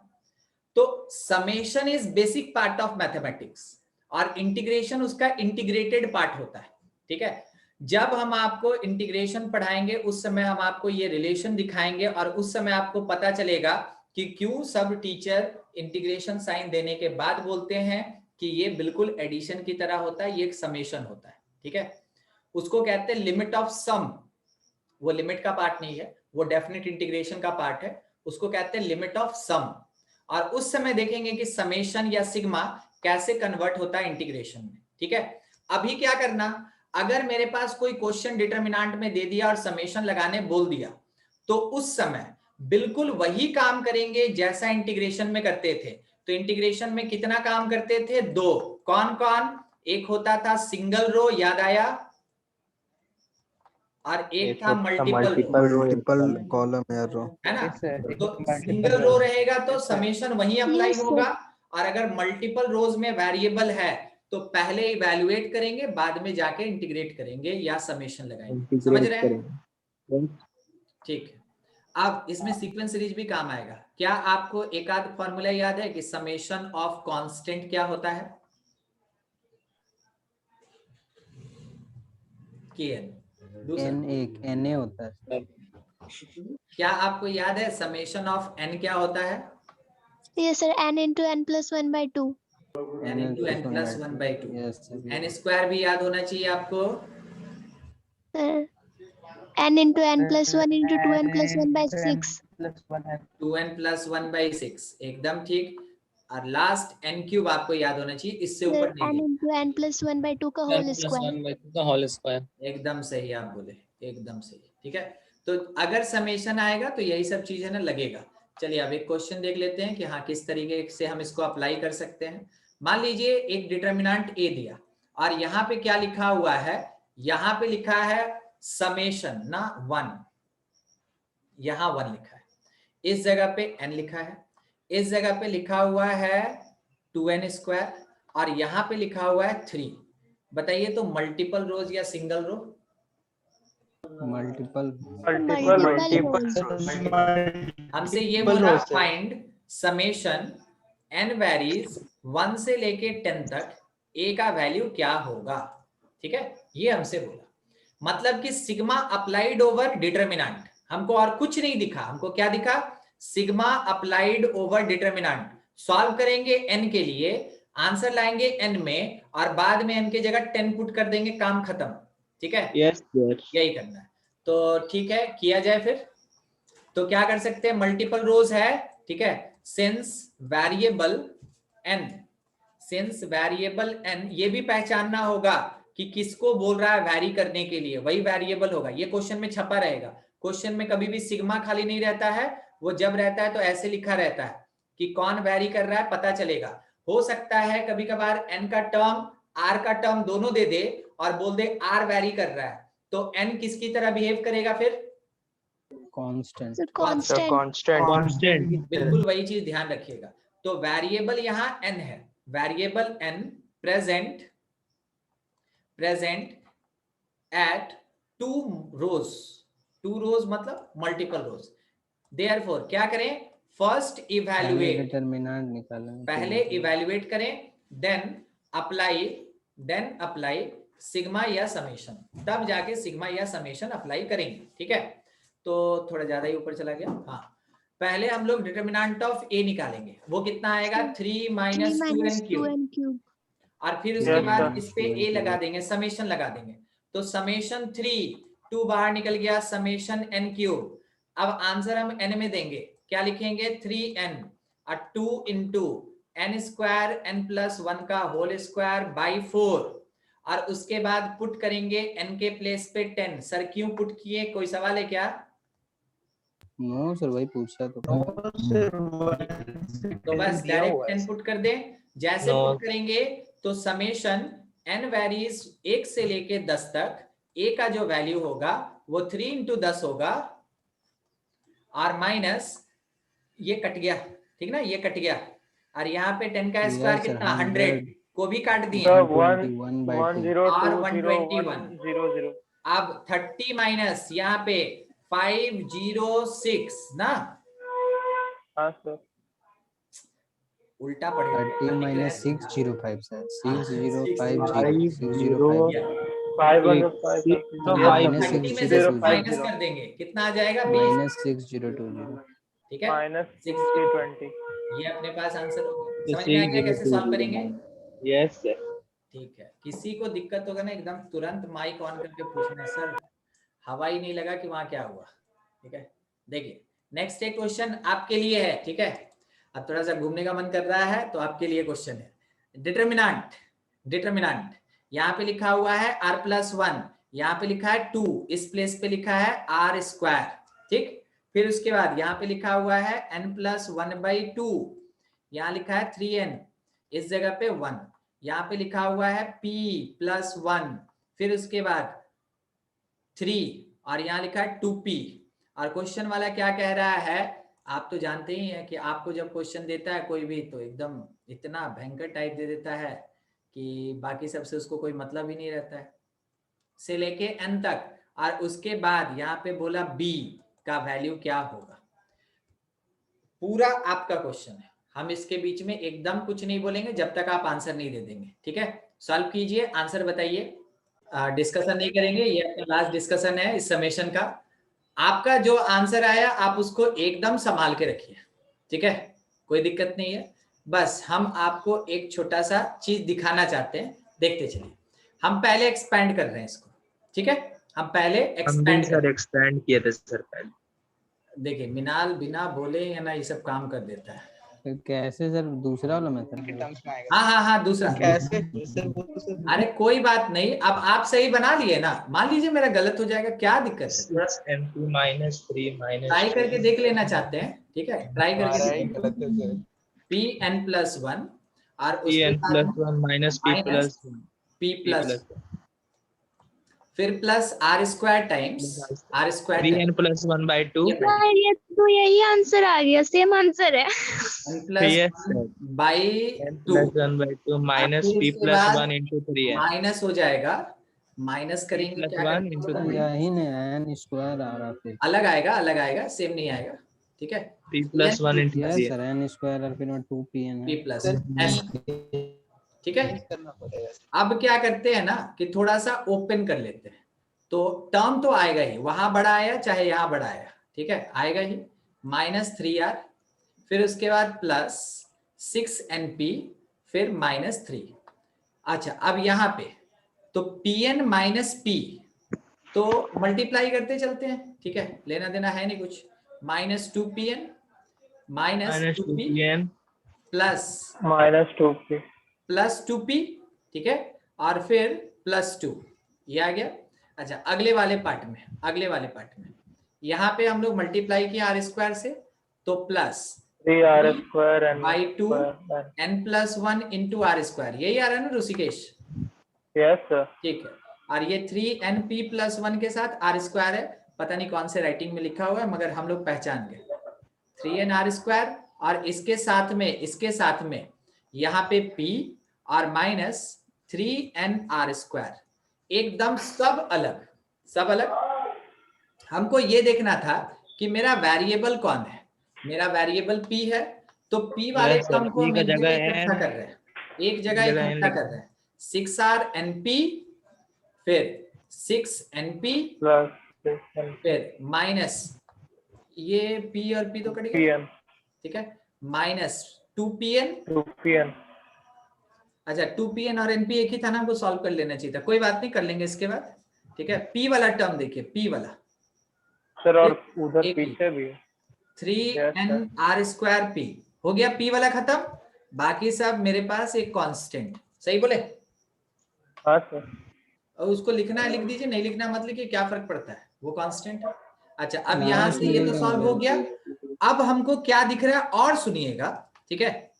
[SPEAKER 2] तो summation is basic part of mathematics और इंटीग्रेशन उसका इंटीग्रेटेड पार्ट होता है। ठीक है, जब हम आपको इंटीग्रेशन पढ़ाएंगे उस समय हम आपको ये रिलेशन दिखाएंगे और उस समय आपको पता चलेगा कि क्यों सब टीचर इंटीग्रेशन साइन देने के बाद बोलते हैं कि ये बिल्कुल एडिशन की तरह होता है, ये एक समेशन होता है। ठीक है, उसको कहते हैं लिमिट ऑफ सम। वो लिमिट का पार्ट नहीं है, वो डेफिनेट इंटीग्रेशन का पार्ट है, उसको कहते हैं लिमिट ऑफ सम। और उस समय देखेंगे कि समेशन या सिग्मा कैसे कन्वर्ट होता है इंटीग्रेशन में। ठीक है, अभी क्या करना, अगर मेरे पास कोई क्वेश्चन डिटरमिनेंट में दे दिया और समेशन लगाने बोल दिया, तो उस समय बिल्कुल वही काम करेंगे जैसा इंटीग्रेशन में करते थे। तो इंटीग्रेशन में कितना काम करते थे, दो। कौन कौन, एक होता था सिंगल रो, याद आया, और एक था
[SPEAKER 1] मल्टीपल कॉलम या रो,
[SPEAKER 2] है ना। तो सिंगल रो रहेगा तो समेशन वही अप्लाई होगा, और अगर मल्टीपल रोज में वेरिएबल है तो पहले इवैल्यूएट करेंगे, बाद में जाके इंटीग्रेट करेंगे या समेशन लगाएंगे। समझ रहे हैं? ठीक है, अब इसमें सीक्वेंस सीरीज भी काम आएगा। क्या आपको एक आध फॉर्मूला याद है कि समेशन ऑफ कांस्टेंट क्या होता है?
[SPEAKER 1] एन एक एन होता है।
[SPEAKER 2] क्या आपको याद है समेशन ऑफ एन क्या होता है?
[SPEAKER 3] Yes sir, n into n plus 1 by 2।
[SPEAKER 2] n into n plus 1 by 2। n square भी याद होना चाहिए आपको।
[SPEAKER 3] n into n plus 1 into 2n plus 1 by 6।
[SPEAKER 2] 2n plus 1 by 6, एकदम ठीक। और लास्ट n क्यूब आपको याद होना चाहिए, इससे ऊपर नहीं।
[SPEAKER 3] n into n plus 1 by 2 का होल स्क्वायर।
[SPEAKER 2] एकदम सही आप बोले, एकदम सही। ठीक है, तो अगर समेशन आएगा तो यही सब चीजें ना लगेगा। चलिए अब एक क्वेश्चन देख लेते हैं कि हाँ किस तरीके से हम इसको अप्लाई कर सकते हैं। मान लीजिए एक डिटरमिनेंट ए दिया और यहाँ पे क्या लिखा हुआ है, यहाँ पे लिखा है समेशन ना 1, यहाँ 1 लिखा है, इस जगह पे n लिखा है, इस जगह पे लिखा हुआ है 2n स्क्वायर और यहाँ पे लिखा हुआ है 3। बताइए तो मल्टीपल रोज या सिंगल रो?
[SPEAKER 1] मल्टीपल।
[SPEAKER 2] हमसे ये बोला फाइंड समेशन n वेरीज 1 से लेके 10 तक a का वैल्यू क्या होगा। ठीक है, ये हमसे बोला, मतलब कि सिग्मा अप्लाइड ओवर डिटरमिनेंट। हमको और कुछ नहीं दिखा, हमको क्या दिखा, sigma applied over determinant. Solve करेंगे n के लिए, आंसर लाएंगे n में और बाद में n की जगह 10 पुट कर देंगे, काम खत्म। ठीक है,
[SPEAKER 4] यस सर,
[SPEAKER 2] यही करना है। तो ठीक है, किया जाए फिर। तो क्या कर सकते हैं, मल्टीपल रोज है। ठीक है, since variable n since variable n, ये भी पहचानना होगा कि किसको बोल रहा है वैरी करने के लिए, वही वेरिएबल होगा। ये क्वेश्चन में छपा रहेगा। क्वेश्चन में कभी भी सिग्मा खाली नहीं रहता है, वो जब रहता है तो ऐसे लिखा रहता है कि कौन वैरी कर रहा है, पता चलेगा। हो सकता है कभी कभार n का टर्म r का टर्म दोनों दे दे और बोल दे r वैरी कर रहा है, तो n किसकी तरह बिहेव करेगा फिर?
[SPEAKER 1] कांस्टेंट।
[SPEAKER 3] Sir constant.
[SPEAKER 4] कांस्टेंट।
[SPEAKER 2] बिल्कुल वही चीज ध्यान रखिएगा। तो वेरिएबल यहाँ n है, वेरिएबल n प्रेजेंट एट 2 रोज, 2 रोज मतलब मल्टीपल रोज। देयरफॉर क्या करें? फर्स्ट इवैल्यूएट,
[SPEAKER 1] डिटरमिनेंट निकालेंगे।
[SPEAKER 2] पहले इवैल्यूएट करें, देन अप्लाई सिग्मा या समेशन, तब जाके सिग्मा या समेशन अप्लाई करेंगे। ठीक है, तो थोड़ा ज्यादा ही ऊपर चला गया। हाँ, पहले हम लोग डिटरमिनेंट ऑफ ए निकालेंगे, वो कितना आएगा? 3 - 2n क्यूब, और फिर उसके बाद इस पे ए लगा देंगे, समेशन लगा देंगे। तो समेशन 3, 2 बाहर निकल गया, समेशन n क्यूब। अब आंसर हम n में देंगे, क्या लिखेंगे? 3n और 2 into n square n plus 1 का होल स्क्वायर बाई 4, और उसके बाद पुट करेंगे n के प्लेस पे 10। सर क्यों पुट किए, कोई सवाल है क्या?
[SPEAKER 1] नो सर, वही पूछा तो।
[SPEAKER 2] तो बस डायरेक्ट n पुट कर दें। जैसे
[SPEAKER 4] No.
[SPEAKER 2] पुट करेंगे तो समेशन n वेरीज 1 से लेके 10 तक, a का जो वैल्यू होगा वो 3 इंटू 10 होगा, और माइनस ये कट गया, ठीक ना, ये कट गया, और यहाँ पे 10 का स्क्वायर कितना? 100 को भी काट दिए,
[SPEAKER 5] सर
[SPEAKER 2] और
[SPEAKER 5] 1020100
[SPEAKER 2] 121। अब 30 माइनस यहाँ पे 506 ना,
[SPEAKER 5] हाँ सर,
[SPEAKER 2] उल्टा पढ़ेगा।
[SPEAKER 1] 30 - 605 सर, 6050
[SPEAKER 5] 505
[SPEAKER 2] 30 में से माइनस कर देंगे, कितना आ जाएगा? 20।
[SPEAKER 1] -6020।
[SPEAKER 2] ठीक है,
[SPEAKER 5] -620।
[SPEAKER 2] ये अपने पास आंसर होगा। समझ में आ गया कैसे सॉल्व करेंगे?
[SPEAKER 4] Yes sir.
[SPEAKER 2] ठीक है, किसी को दिक्कत होगा ना, एकदम तुरंत माइक ऑन करके पूछना, सर हवा ही नहीं लगा कि वहां क्या हुआ। ठीक है, देखिए नेक्स्ट एक क्वेश्चन आपके लिए है। ठीक है, अब थोड़ा सा घूमने का मन कर रहा है तो आपके लिए क्वेश्चन है। डिटरमिनेंट यहाँ पे लिखा हुआ है r+1, यहाँ पे लिखा है 2, इस प्लेस पे लिखा है r²। ठीक, फिर उसके बाद यहाँ पे लिखा हुआ है n+1/2, यहाँ लिखा है 3n, इस जगह पे 1, यहाँ पे लिखा हुआ है p+1, फिर उसके बाद 3, और यहाँ लिखा है 2p। और क्वेश्चन वाला क्या कह रहा है, आप तो जानते ही हैं कि आपको जब क्वेश्चन देता है कोई भी, तो एकदम इतना भयंकर टाइप दे देता है कि बाकी सबसे उसको कोई मतलब ही नहीं रहता है, से लेके n तक, और उसके बाद यहाँ पे बोला b का वैल्यू क्या होगा। पूरा आपका क्वेश्चन है, हम इसके बीच में एकदम कुछ नहीं बोलेंगे जब तक आप आंसर नहीं दे देंगे। ठीक है, सॉल्व कीजिए, आंसर बताइए। डिस्कशन नहीं करेंगे, ये अपना लास्ट डिस्कशन है इस समेशन का। आपका जो आंसर आया आप उसको एकदम संभाल के रखिए। ठीक है, कोई दिक्कत नहीं है, बस हम आपको एक छोटा सा चीज दिखाना चाहते हैं, देखते चलिए। हम पहले एक्सपैंड कर रहे हैं इसको। ठीक है, हम पहले
[SPEAKER 4] एक्सपैंड किए थे सर पहले।
[SPEAKER 2] देखिए मिनाल बिना बोले या ना ये सब काम कर देता है।
[SPEAKER 1] तो कैसे सर, दूसरा वाला मेथड?
[SPEAKER 2] हाँ दूसरा
[SPEAKER 6] कैसे?
[SPEAKER 2] अरे कोई बात नहीं, अब आप सही बना लिए ना, मान लीजिए मेरा गलत हो जाएगा, क्या दिक्कत है?
[SPEAKER 4] 6n2 - 3 -
[SPEAKER 2] ट्राई करके देख लेना चाहते हैं? ठीक है, ट्राई करके p(n+1) और उसके बाद
[SPEAKER 4] -p+1
[SPEAKER 2] p+, फिर plus r² times r²
[SPEAKER 4] 3n+1/2
[SPEAKER 3] यार ये तो यही आंसर आ गया, सेम आंसर है।
[SPEAKER 2] n+1/2
[SPEAKER 4] n+1/2 -p+1 × 3n
[SPEAKER 2] minus हो जाएगा, माइनस करेंगे क्या
[SPEAKER 4] p+1 × 3
[SPEAKER 1] यही नहीं, n² आ रहा फिर।
[SPEAKER 2] अलग आएगा, सेम नहीं आएगा। ठीक है,
[SPEAKER 4] p+1 ×
[SPEAKER 1] yes
[SPEAKER 4] 3n
[SPEAKER 1] sir, n² और फिर 2pn
[SPEAKER 2] p
[SPEAKER 1] है।
[SPEAKER 2] Plus n। ठीक है, अब क्या करते हैं ना कि थोड़ा सा ओपन कर लेते हैं, तो टर्म तो आएगा ही, वहां बड़ा आया चाहे यहां बड़ा आया, ठीक है, आएगा ही। -3r, फिर उसके बाद प्लस 6np, फिर -3। अच्छा, अब यहाँ पे तो pn - p, तो मल्टीप्लाई करते चलते हैं। ठीक है, लेना देना है नहीं कुछ। -2pn -2p
[SPEAKER 4] -2pn
[SPEAKER 2] plus
[SPEAKER 5] -2p
[SPEAKER 2] plus 2p, ठीक है, और फिर प्लस 2, ये आ गया। अच्छा, अगले वाले पार्ट में यहाँ पे हम लोग मल्टीप्लाई किया आर स्क्वायर से, तो plus
[SPEAKER 5] 3r square n
[SPEAKER 2] by 2
[SPEAKER 5] square n.
[SPEAKER 2] n plus 1 into r square, यही आ रहा है ना ऋषिकेश?
[SPEAKER 5] Yes sir.
[SPEAKER 2] ठीक है, और ये 3np प्लस 1 के साथ आर स्क्वायर है, पता नहीं कौन से राइटिंग में लिखा हुआ है मगर हम लोग पहचान गए 3n r स्क्वायर, और इसके साथ में यहाँ पे p और माइनस 3n r स्क्वायर, एकदम सब अलग। हमको ये देखना था कि मेरा वेरिएबल कौन है, मेरा वेरिएबल p है, तो p वाले
[SPEAKER 4] Yes, sir.
[SPEAKER 2] टर्म को
[SPEAKER 4] P
[SPEAKER 2] हम
[SPEAKER 4] का
[SPEAKER 2] एक
[SPEAKER 4] जगह
[SPEAKER 2] जगह इकट्ठा
[SPEAKER 4] n,
[SPEAKER 2] कर रहे हैं, एक जगह
[SPEAKER 4] जगह n
[SPEAKER 2] इकट्ठा
[SPEAKER 4] लिख
[SPEAKER 2] कर रहे हैं। 6r np, फिर 6np,
[SPEAKER 5] Plus 6n
[SPEAKER 2] फिर माइनस ये p और p तो कट गया,
[SPEAKER 5] pn
[SPEAKER 2] ठीक है, माइनस 2pn।
[SPEAKER 5] 2pn.
[SPEAKER 2] अच्छा, 2pn और np एक ही था ना, हमको सॉल्व कर लेना चाहिए था, कोई बात नहीं, कर लेंगे इसके बाद, ठीक है। p वाला टर्म देखिए, p वाला
[SPEAKER 5] सर और
[SPEAKER 2] फिर
[SPEAKER 5] उधर
[SPEAKER 2] एक
[SPEAKER 5] पीछे भी है.
[SPEAKER 2] 3n r स्क्वायर p हो गया, p वाला खत्म, बाकी सब मेरे पास एक कांस्टेंट, सही बोले?
[SPEAKER 5] हाँ सर.
[SPEAKER 2] और उसको लिखना है लिख दीजिए, नहीं लिखना मत लिखिए, क्या फर्क पड़ता है, वो कांस्टेंट है। अच्छा, अब
[SPEAKER 1] लास्ट
[SPEAKER 2] यहाँ से ये तो
[SPEAKER 1] में
[SPEAKER 2] सॉल्व हो गया। अब हमको क्या दिख रहा है और सुनिएगा, ठीक है,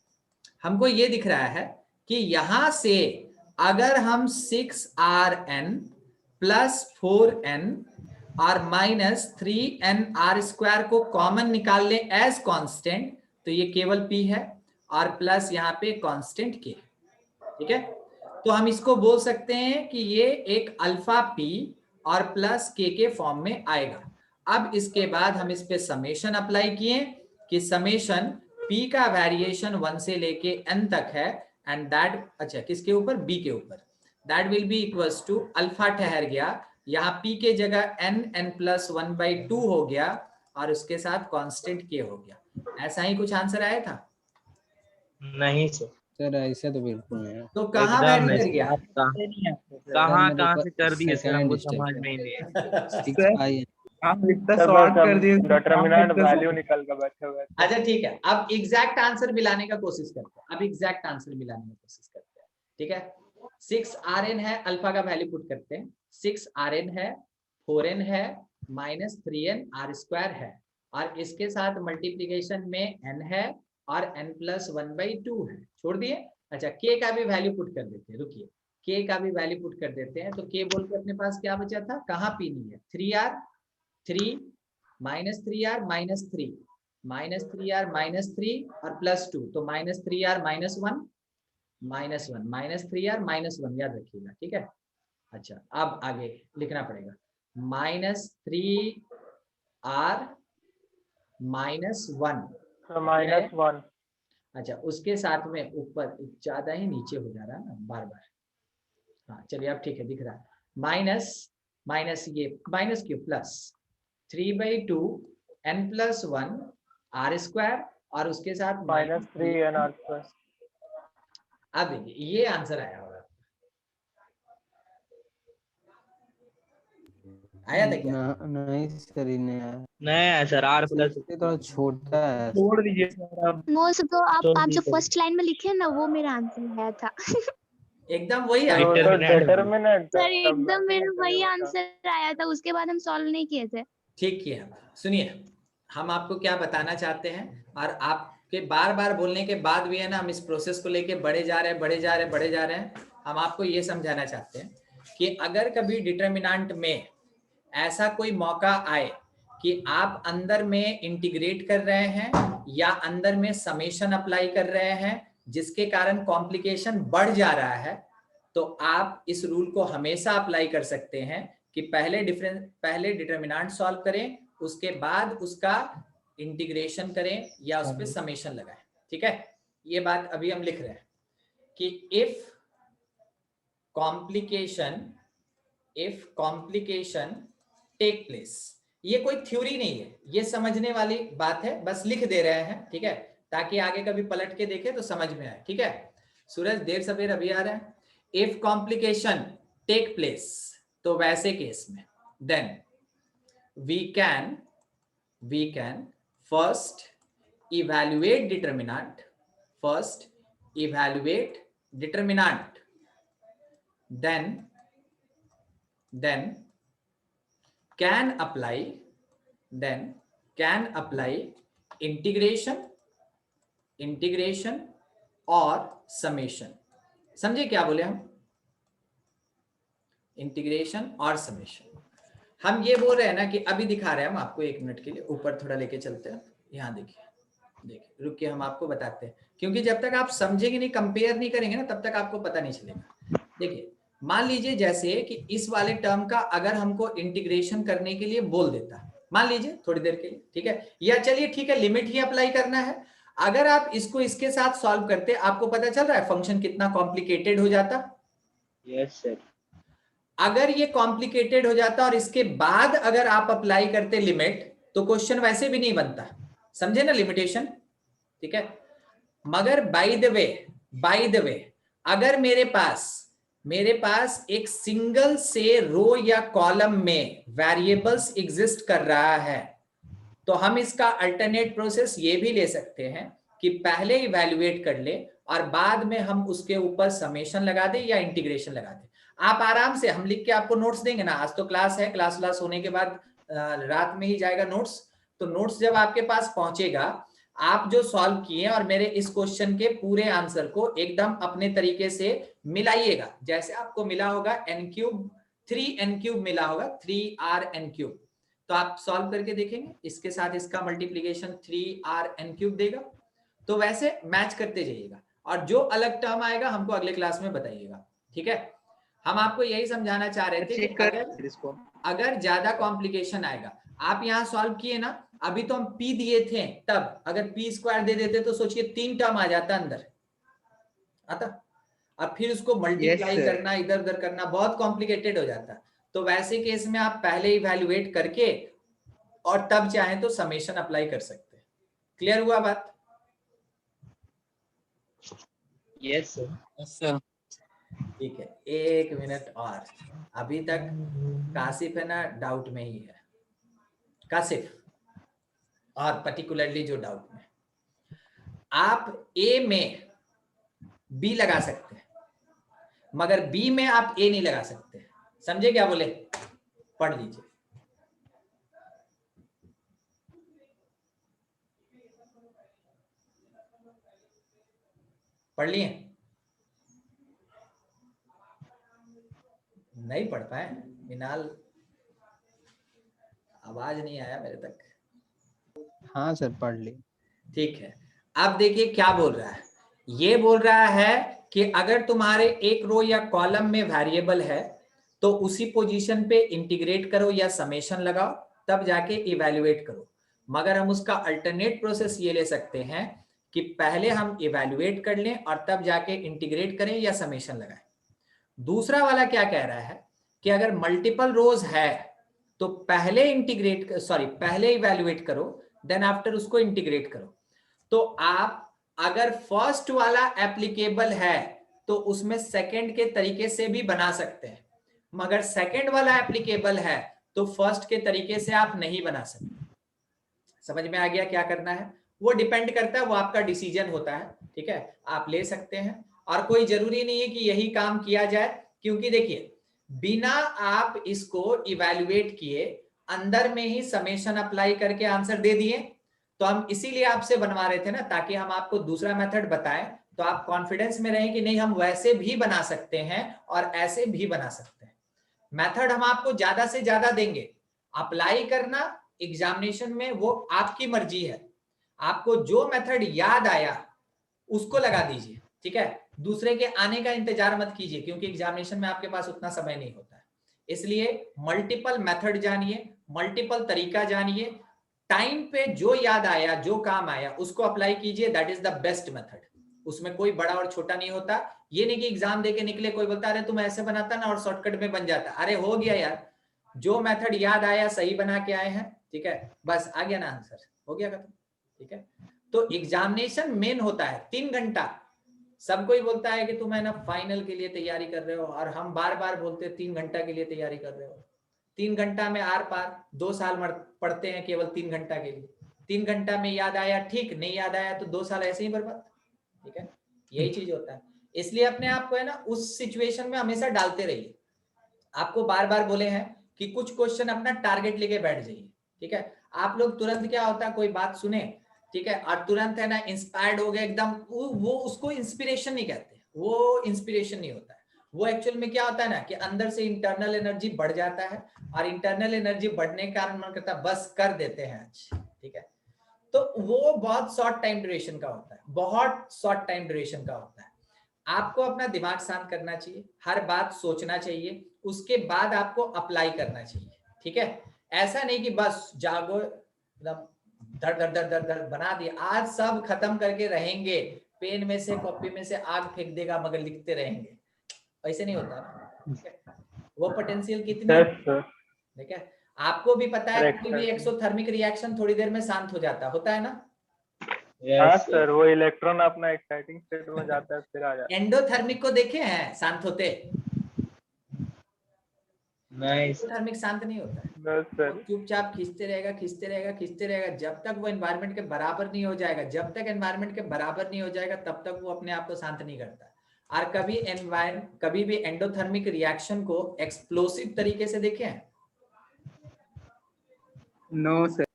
[SPEAKER 2] हमको ये दिख रहा है कि यहां से अगर हम 6rn प्लस 4n और माइनस 3n r स्क्वायर को कॉमन निकाल लें एज कांस्टेंट, तो ये केवल p है, और प्लस यहाँ पे कांस्टेंट k, ठीक है। तो हम इसको बोल सकते हैं कि ये एक अल्फा p और प्लस k के फॉर्म में आएगा। अब इसके बाद हम इस पे समेशन अप्लाई किए कि समेशन p का वेरिएशन 1 से लेके n तक है, एंड दैट, अच्छा किसके ऊपर, b के ऊपर, that will be equals to alpha ठहर गया, यहाँ p के जगह n प्लस 1/2 हो गया, और उसके साथ कांस्टेंट k हो गया। ऐसा ही कुछ आंसर आया था?
[SPEAKER 4] नहीं सर,
[SPEAKER 1] सर ऐसे तो बिल्कुल नहीं है।
[SPEAKER 2] तो कहाँ
[SPEAKER 4] एकदम
[SPEAKER 2] वेरी कर
[SPEAKER 4] नहीं
[SPEAKER 2] गया?
[SPEAKER 4] सर, आप कहाँ से कर दिए सर, हमको समझ में ही नहीं है।
[SPEAKER 1] 6i
[SPEAKER 6] आप इतना
[SPEAKER 5] सर
[SPEAKER 6] सॉर्ट
[SPEAKER 5] बस
[SPEAKER 6] कर दिए
[SPEAKER 5] हम डिटरमिनेंट वैल्यू निकल कर बैठे हुए हैं.
[SPEAKER 2] अच्छा ठीक है, अब एग्जैक्ट आंसर मिलाने का कोशिश करते हैं, ठीक है। 6rn है, अल्फा का वैल्यू पुट करते हैं, 6rn है, 4n है, माइनस 3n r स्क्वायर है, और इसके साथ मल्टीप्लीकेशन में n है और n प्लस 1/2 है, छोड़ दिए। अच्छा, k का भी वैल्यू पुट कर देते हैं, रुकिए, k का भी वैल्यू पुट कर देते हैं, तो k बोल के अपने पास क्या बचा था, कहाँ p नहीं है, 3r, 3 minus 3r minus 3 minus 3r minus 3 और प्लस 2, तो minus 3r minus 1 minus 1 minus 3r minus 1, याद रखिएगा, ठीक है। अच्छा, अब आगे लिखना पड़ेगा, माइनस 3r माइनस 1,
[SPEAKER 5] So -1.
[SPEAKER 2] अच्छा उसके साथ में ऊपर ज्यादा ही नीचे हो जा रहा है ना बार बार, हाँ चलिए अब ठीक है, दिख रहा है, माइनस माइनस ये माइनस क्यों, plus 3/2 n plus 1 r square, और उसके साथ
[SPEAKER 5] -3 n r square.
[SPEAKER 2] अब देखिए ये आंसर आया होगा, आया था क्या?
[SPEAKER 1] नहीं सर, ही नहीं आया।
[SPEAKER 4] नहीं है सर, R प्लस
[SPEAKER 1] ये थोड़ा छोटा है।
[SPEAKER 6] छोड़ दीजिए सर आप।
[SPEAKER 3] नो सर, तो
[SPEAKER 4] छोड़
[SPEAKER 3] आप जो
[SPEAKER 4] दीजिए।
[SPEAKER 3] फर्स्ट लाइन में लिखे ना, वो मेरा आंसर आया था।
[SPEAKER 2] एकदम वही
[SPEAKER 5] तो
[SPEAKER 2] आया,
[SPEAKER 5] डिटरमिनेंट
[SPEAKER 3] सर एकदम मेरा वही आंसर आया था, उसके बाद हम सॉल्व नहीं किए थे।
[SPEAKER 2] ठीक किया। सुनिए, हम आपको क्या बताना चाहते हैं, और आपके बार बार बोलने के बाद भी है ना, हम इस प्रोसेस को लेके बढ़े जा रहे हैं। हम आपको ये समझाना चाहते हैं कि अगर कभी डिटरमिनेंट में ऐसा कोई मौका आए कि आप अंदर में इंटीग्रेट कर रहे हैं या अंदर में समेशन अप्लाई कर रहे हैं, जिसके कारण कॉम्प्लिकेशन बढ़ जा रहा है, तो आप इस रूल को हमेशा अप्लाई कर सकते हैं कि पहले डिटरमिनेंट सॉल्व करें, उसके बाद उसका इंटीग्रेशन करें या उस पर समेशन लगाएं, ठीक है। ये बात अभी हम लिख रहे हैं कि इफ कॉम्प्लिकेशन टेक प्लेस, ये कोई थ्योरी नहीं है, ये समझने वाली बात है, बस लिख दे रहे हैं, ठीक है, ताकि आगे कभी पलट के देखे तो समझ में आए, ठीक है। सूरज देर सवेर अभी आ रहा है। इफ कॉम्प्लिकेशन टेक प्लेस, तो वैसे केस में then we can first evaluate determinant, then can apply integration और summation। समझे क्या बोले हम? इंटीग्रेशन और समेशन। हम ये बोल रहे हैं ना कि अभी दिखा रहे हैं हम आपको, 1 मिनट के लिए ऊपर थोड़ा लेके चलते हैं। यहाँ देखिए रुकिए, हम आपको बताते हैं, क्योंकि जब तक आप समझेंगे नहीं, कंपेयर नहीं करेंगे ना, तब तक आपको पता नहीं चलेगा। देखिए मान लीजिए जैसे कि इस वाले टर्म का अगर हमको इंटीग्रेशन करने के लिए बोल देता, मान लीजिए थोड़ी देर के लिए, ठीक है, या चलिए ठीक है लिमिट ही अप्लाई करना है। अगर आप इसको इसके साथ सॉल्व करते, आपको पता चल रहा है फंक्शन कितना कॉम्प्लिकेटेड हो जाता।
[SPEAKER 4] Yes sir.
[SPEAKER 2] अगर ये कॉम्प्लिकेटेड हो जाता और इसके बाद अगर आप अप्लाई करते लिमिट, तो क्वेश्चन वैसे भी नहीं बनता। समझे ना लिमिटेशन, ठीक है। मगर बाय द वे अगर मेरे पास एक सिंगल से रो या कॉलम में वेरिएबल्स एग्जिस्ट कर रहा है, तो हम इसका अल्टरनेट प्रोसेस ये भी ले सकते हैं कि पहले इवैल्यूएट कर ले और बाद में हम उसके ऊपर समेशन लगा दे या इंटीग्रेशन लगा दे। आप आराम से, हम लिख के आपको नोट्स देंगे ना, आज तो क्लास है, क्लास होने के बाद रात में ही जाएगा नोट्स। तो नोट्स जब आपके पास पहुंचेगा, आप जो सॉल्व किए और मेरे इस क्वेश्चन के पूरे आंसर को एकदम अपने तरीके से मिलाइएगा। जैसे आपको मिला होगा n³ 3n³ मिला होगा 3rn³, तो आप सॉल्व करके देखेंगे, इसके साथ इसका मल्टीप्लीकेशन 3rn³ देगा, तो वैसे मैच करते जाइएगा और जो अलग टर्म आएगा हमको अगले क्लास में बताइएगा, ठीक है। हम आपको यही समझाना चाह रहे थे कि अगर ज्यादा कॉम्प्लिकेशन आएगा, आप यहाँ सॉल्व किए ना, अभी तो हम p दिए थे, तब अगर p² दे देते तो सोचिए 3 टर्म आ जाता अंदर आता, और फिर उसको मल्टीप्लाई करना, इधर उधर करना बहुत कॉम्प्लिकेटेड हो जाता। तो वैसे केस में आप पहले इवैल्यूएट करके और तब चाहें तो समेशन अप्लाई कर सकते हैं। क्लियर हुआ बात?
[SPEAKER 4] Yes sir.
[SPEAKER 2] ठीक है, 1 मिनट और। अभी तक कासिफ है ना, डाउट में ही है कासिफ, और पर्टिकुलरली जो डाउट में, आप ए में बी लगा सकते हैं मगर बी में आप ए नहीं लगा सकते। समझे क्या बोले? पढ़ लीजिए। पढ़ लिए? नहीं पढ़ पाए मिनाल? आवाज नहीं आया मेरे तक।
[SPEAKER 1] हाँ सर पढ़ ली।
[SPEAKER 2] ठीक है, अब देखिए क्या बोल रहा है। ये बोल रहा है कि अगर तुम्हारे एक रो या कॉलम में वेरिएबल है तो उसी पोजीशन पे इंटीग्रेट करो या समेशन लगाओ, तब जाके इवैल्यूएट करो। मगर हम उसका अल्टरनेट प्रोसेस ये ले सकते हैं कि पहले हम इवैल्यूएट कर लें और तब जाके इंटीग्रेट करें या समेशन लगाएं। दूसरा वाला क्या कह रहा है कि अगर मल्टीपल रोज है तो पहले पहले इवैल्यूएट करो, देन आफ्टर उसको इंटीग्रेट करो। तो आप अगर फर्स्ट वाला एप्लीकेबल है तो उसमें सेकंड के तरीके से भी बना सकते हैं, मगर सेकंड वाला एप्लीकेबल है तो फर्स्ट के तरीके से आप नहीं बना सकते। समझ में आ गया क्या करना है? वो डिपेंड करता है, वो आपका डिसीजन होता है, ठीक है, आप ले सकते हैं और कोई जरूरी नहीं है कि यही काम किया जाए, क्योंकि देखिए बिना आप इसको इवैल्यूएट किए अंदर में ही समेशन अप्लाई करके आंसर दे दिए, तो हम इसीलिए आपसे बनवा रहे थे ना, ताकि हम आपको दूसरा मेथड बताएं तो आप कॉन्फिडेंस में रहें कि नहीं हम वैसे भी बना सकते हैं और ऐसे भी बना सकते हैं। मेथड हम आपको ज्यादा से ज्यादा देंगे, अप्लाई करना एग्जामिनेशन में वो आपकी मर्जी है। आपको जो मेथड याद आया उसको लगा दीजिए, ठीक है, दूसरे के आने का इंतजार मत कीजिए, क्योंकि एग्जामिनेशन में आपके पास उतना समय नहीं होता है। इसलिए मल्टीपल मेथड जानिए, मल्टीपल तरीका जानिए, टाइम पे जो याद आया, जो काम आया उसको अप्लाई कीजिए, that is the best method. उसमें कोई बड़ा और छोटा नहीं होता। ये नहीं कि एग्जाम देके निकले कोई बोलता अरे तुम ऐसे बनाता ना और शॉर्टकट में बन जाता। अरे हो गया यार, जो मेथड याद आया सही बना के आए हैं, ठीक है, बस आ गया ना आंसर, हो गया खत्म, ठीक है। तो एग्जामिनेशन मेन होता है 3 घंटा। सब कोई बोलता है कि तुम है ना फाइनल के लिए तैयारी कर रहे हो, और हम बार बार बोलते हैं 3 घंटा के लिए तैयारी कर रहे हो। 3 घंटा में आर पार, 2 साल पढ़ते हैं केवल 3 घंटा के लिए। 3 घंटा में याद आया ठीक, नहीं याद आया तो 2 साल ऐसे ही बर्बाद, ठीक है। यही चीज होता है। इसलिए अपने आप को है ना उस सिचुएशन में हमेशा डालते रहिए। आपको बार बार बोले हैं कि कुछ क्वेश्चन अपना टारगेट लेके बैठ जाइए, ठीक है। आप लोग तुरंत क्या होता है, कोई बात सुने, ठीक है, और तुरंत है ना इंस्पायर्ड हो गए एकदम, वो उसको इंस्पिरेशन नहीं कहते, वो इंस्पिरेशन नहीं होता है। वो एक्चुअल में क्या होता है ना कि अंदर से इंटरनल एनर्जी बढ़ जाता है, और इंटरनल एनर्जी बढ़ने के कारण मन करता है बस कर देते हैं आज, ठीक है। तो वो बहुत शॉर्ट टाइम ड्यूरेशन का होता है, बहुत शॉर्ट टाइम ड्यूरेशन का होता है। आपको अपना दिमाग शांत करना चाहिए, हर बात सोचना चाहिए, उसके बाद आपको अप्लाई करना चाहिए, ठीक है। ऐसा नहीं कि बस जागो एकदम धड़ धड़ धड़ धड़ धड़ बना दिया, आज सब खत्म करके रहेंगे, पेन में से कॉपी में से आग फेंक देगा मगर लिखते रहेंगे, ऐसे नहीं होता ना, ठीक है। वो पोटेंशियल कितनी,
[SPEAKER 5] यस सर,
[SPEAKER 2] ठीक है। आपको भी पता है
[SPEAKER 5] Correct,
[SPEAKER 2] कोई भी
[SPEAKER 5] sir.
[SPEAKER 2] एक्सोथर्मिक रिएक्शन थोड़ी देर में शांत हो जाता होता है ना।
[SPEAKER 5] हाँ सर, वो इलेक्ट्रॉन अपना एक्साइटिंग स्टेट में जाता है फिर आ जाता
[SPEAKER 2] एंडोथर्मिक को देखे हैं शांत होते,
[SPEAKER 4] नहीं
[SPEAKER 2] एंडोथर्मिक शांत नहीं होता है,
[SPEAKER 5] है। यस सर,
[SPEAKER 2] वो चुपचाप खींचते रहेगा खींचते रहेगा खींचते रहेगा, जब तक वो एनवायरनमेंट के बराबर नहीं हो जाएगा, जब तक एनवायरनमेंट के बराबर नहीं हो जाएगा तब तक वो अपने आप को शांत नहीं करता। और कभी भी एंडोथर्मिक रिएक्शन को एक्सप्लोसिव तरीके से देखे हैं?
[SPEAKER 6] No sir.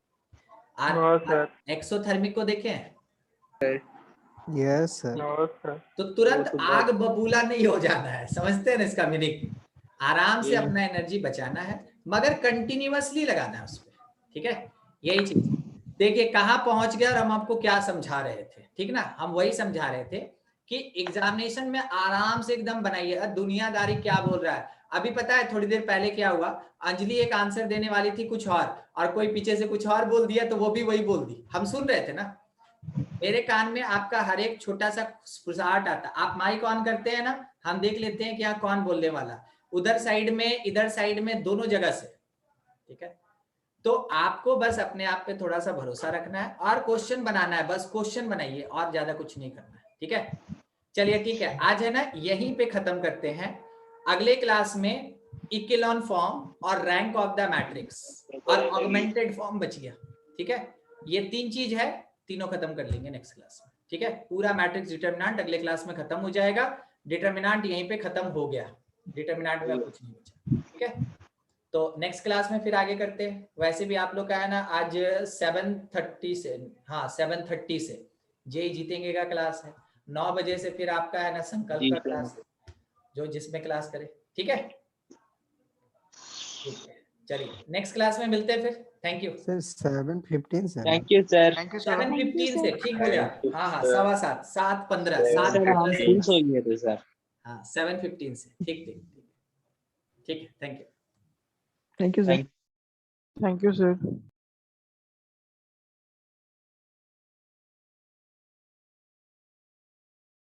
[SPEAKER 5] No sir,
[SPEAKER 2] exothermic को देखे हैं?
[SPEAKER 1] Yes sir.
[SPEAKER 5] नो सर,
[SPEAKER 2] तो तुरंत
[SPEAKER 6] वो तो
[SPEAKER 2] आग बबूला नहीं हो जाना है, समझते हैं ना इसका मीनिंग। आराम से अपना एनर्जी बचाना है, मगर कंटिन्यूअसली लगाना है उसपे, ठीक है। यही चीज देखिए कहाँ पहुंच गया और हम आपको क्या समझा रहे थे, ठीक ना। हम वही समझा रहे थे कि एग्जामिनेशन में आराम से एकदम बनाइए, दुनियादारी क्या बोल रहा है। अभी पता है थोड़ी देर पहले क्या हुआ, अंजलि एक आंसर देने वाली थी कुछ और कोई पीछे से कुछ और बोल दिया, तो वो भी वही बोल दी, हम सुन रहे थे ना। मेरे कान में आपका हर एक छोटा सा फुसफुसाहट आता, आप माइक ऑन करते हैं ना, हम देख लेते हैं कि यहाँ कौन बोलने वाला, उधर साइड में इधर साइड में दोनों जगह से, ठीक है। तो आपको बस अपने आप पे थोड़ा सा भरोसा रखना है और क्वेश्चन बनाना है, बस क्वेश्चन बनाइए और ज्यादा कुछ नहीं करना है, ठीक है। चलिए ठीक है, आज है ना यहीं पे खत्म करते हैं। अगले क्लास में इकेलॉन फॉर्म और रैंक ऑफ द मैट्रिक्स और ऑगमेंटेड फॉर्म बच गया, ठीक है। ये तीन चीज है, तीनों खत्म कर लेंगे नेक्स्ट क्लास में, ठीक है। पूरा मैट्रिक्स डिटरमिनेंट अगले क्लास में खत्म हो जाएगा, डिटरमिनेंट यहीं पे खत्म हो गया, डिटरमिनेंट में कुछ नहीं बचा, ठीक है। तो नेक्स्ट क्लास में फिर आगे करते हैं। वैसे भी आप लोग का है ना आज 7:30 से, हाँ 7:30 से जेई जीतेंगे का क्लास है, 9 बजे से फिर आपका है ना संकल्प का क्लास है, जो जिसमें क्लास करे, ठीक है। ठीक है, चलिए नेक्स्ट क्लास में मिलते हैं फिर। Thank you
[SPEAKER 1] sir 7:15 sir.
[SPEAKER 4] Thank you sir.
[SPEAKER 6] Thank you sir.
[SPEAKER 2] 7:15 से, ठीक बोले आप, हाँ हाँ 7:15 7:15
[SPEAKER 4] सर हम
[SPEAKER 2] 7:15
[SPEAKER 4] खुश हो गए थे सर।
[SPEAKER 2] हाँ 7:15 से, ठीक ठीक ठीक है, thank you.
[SPEAKER 6] Thank you sir.
[SPEAKER 4] Thank
[SPEAKER 6] thank you sir.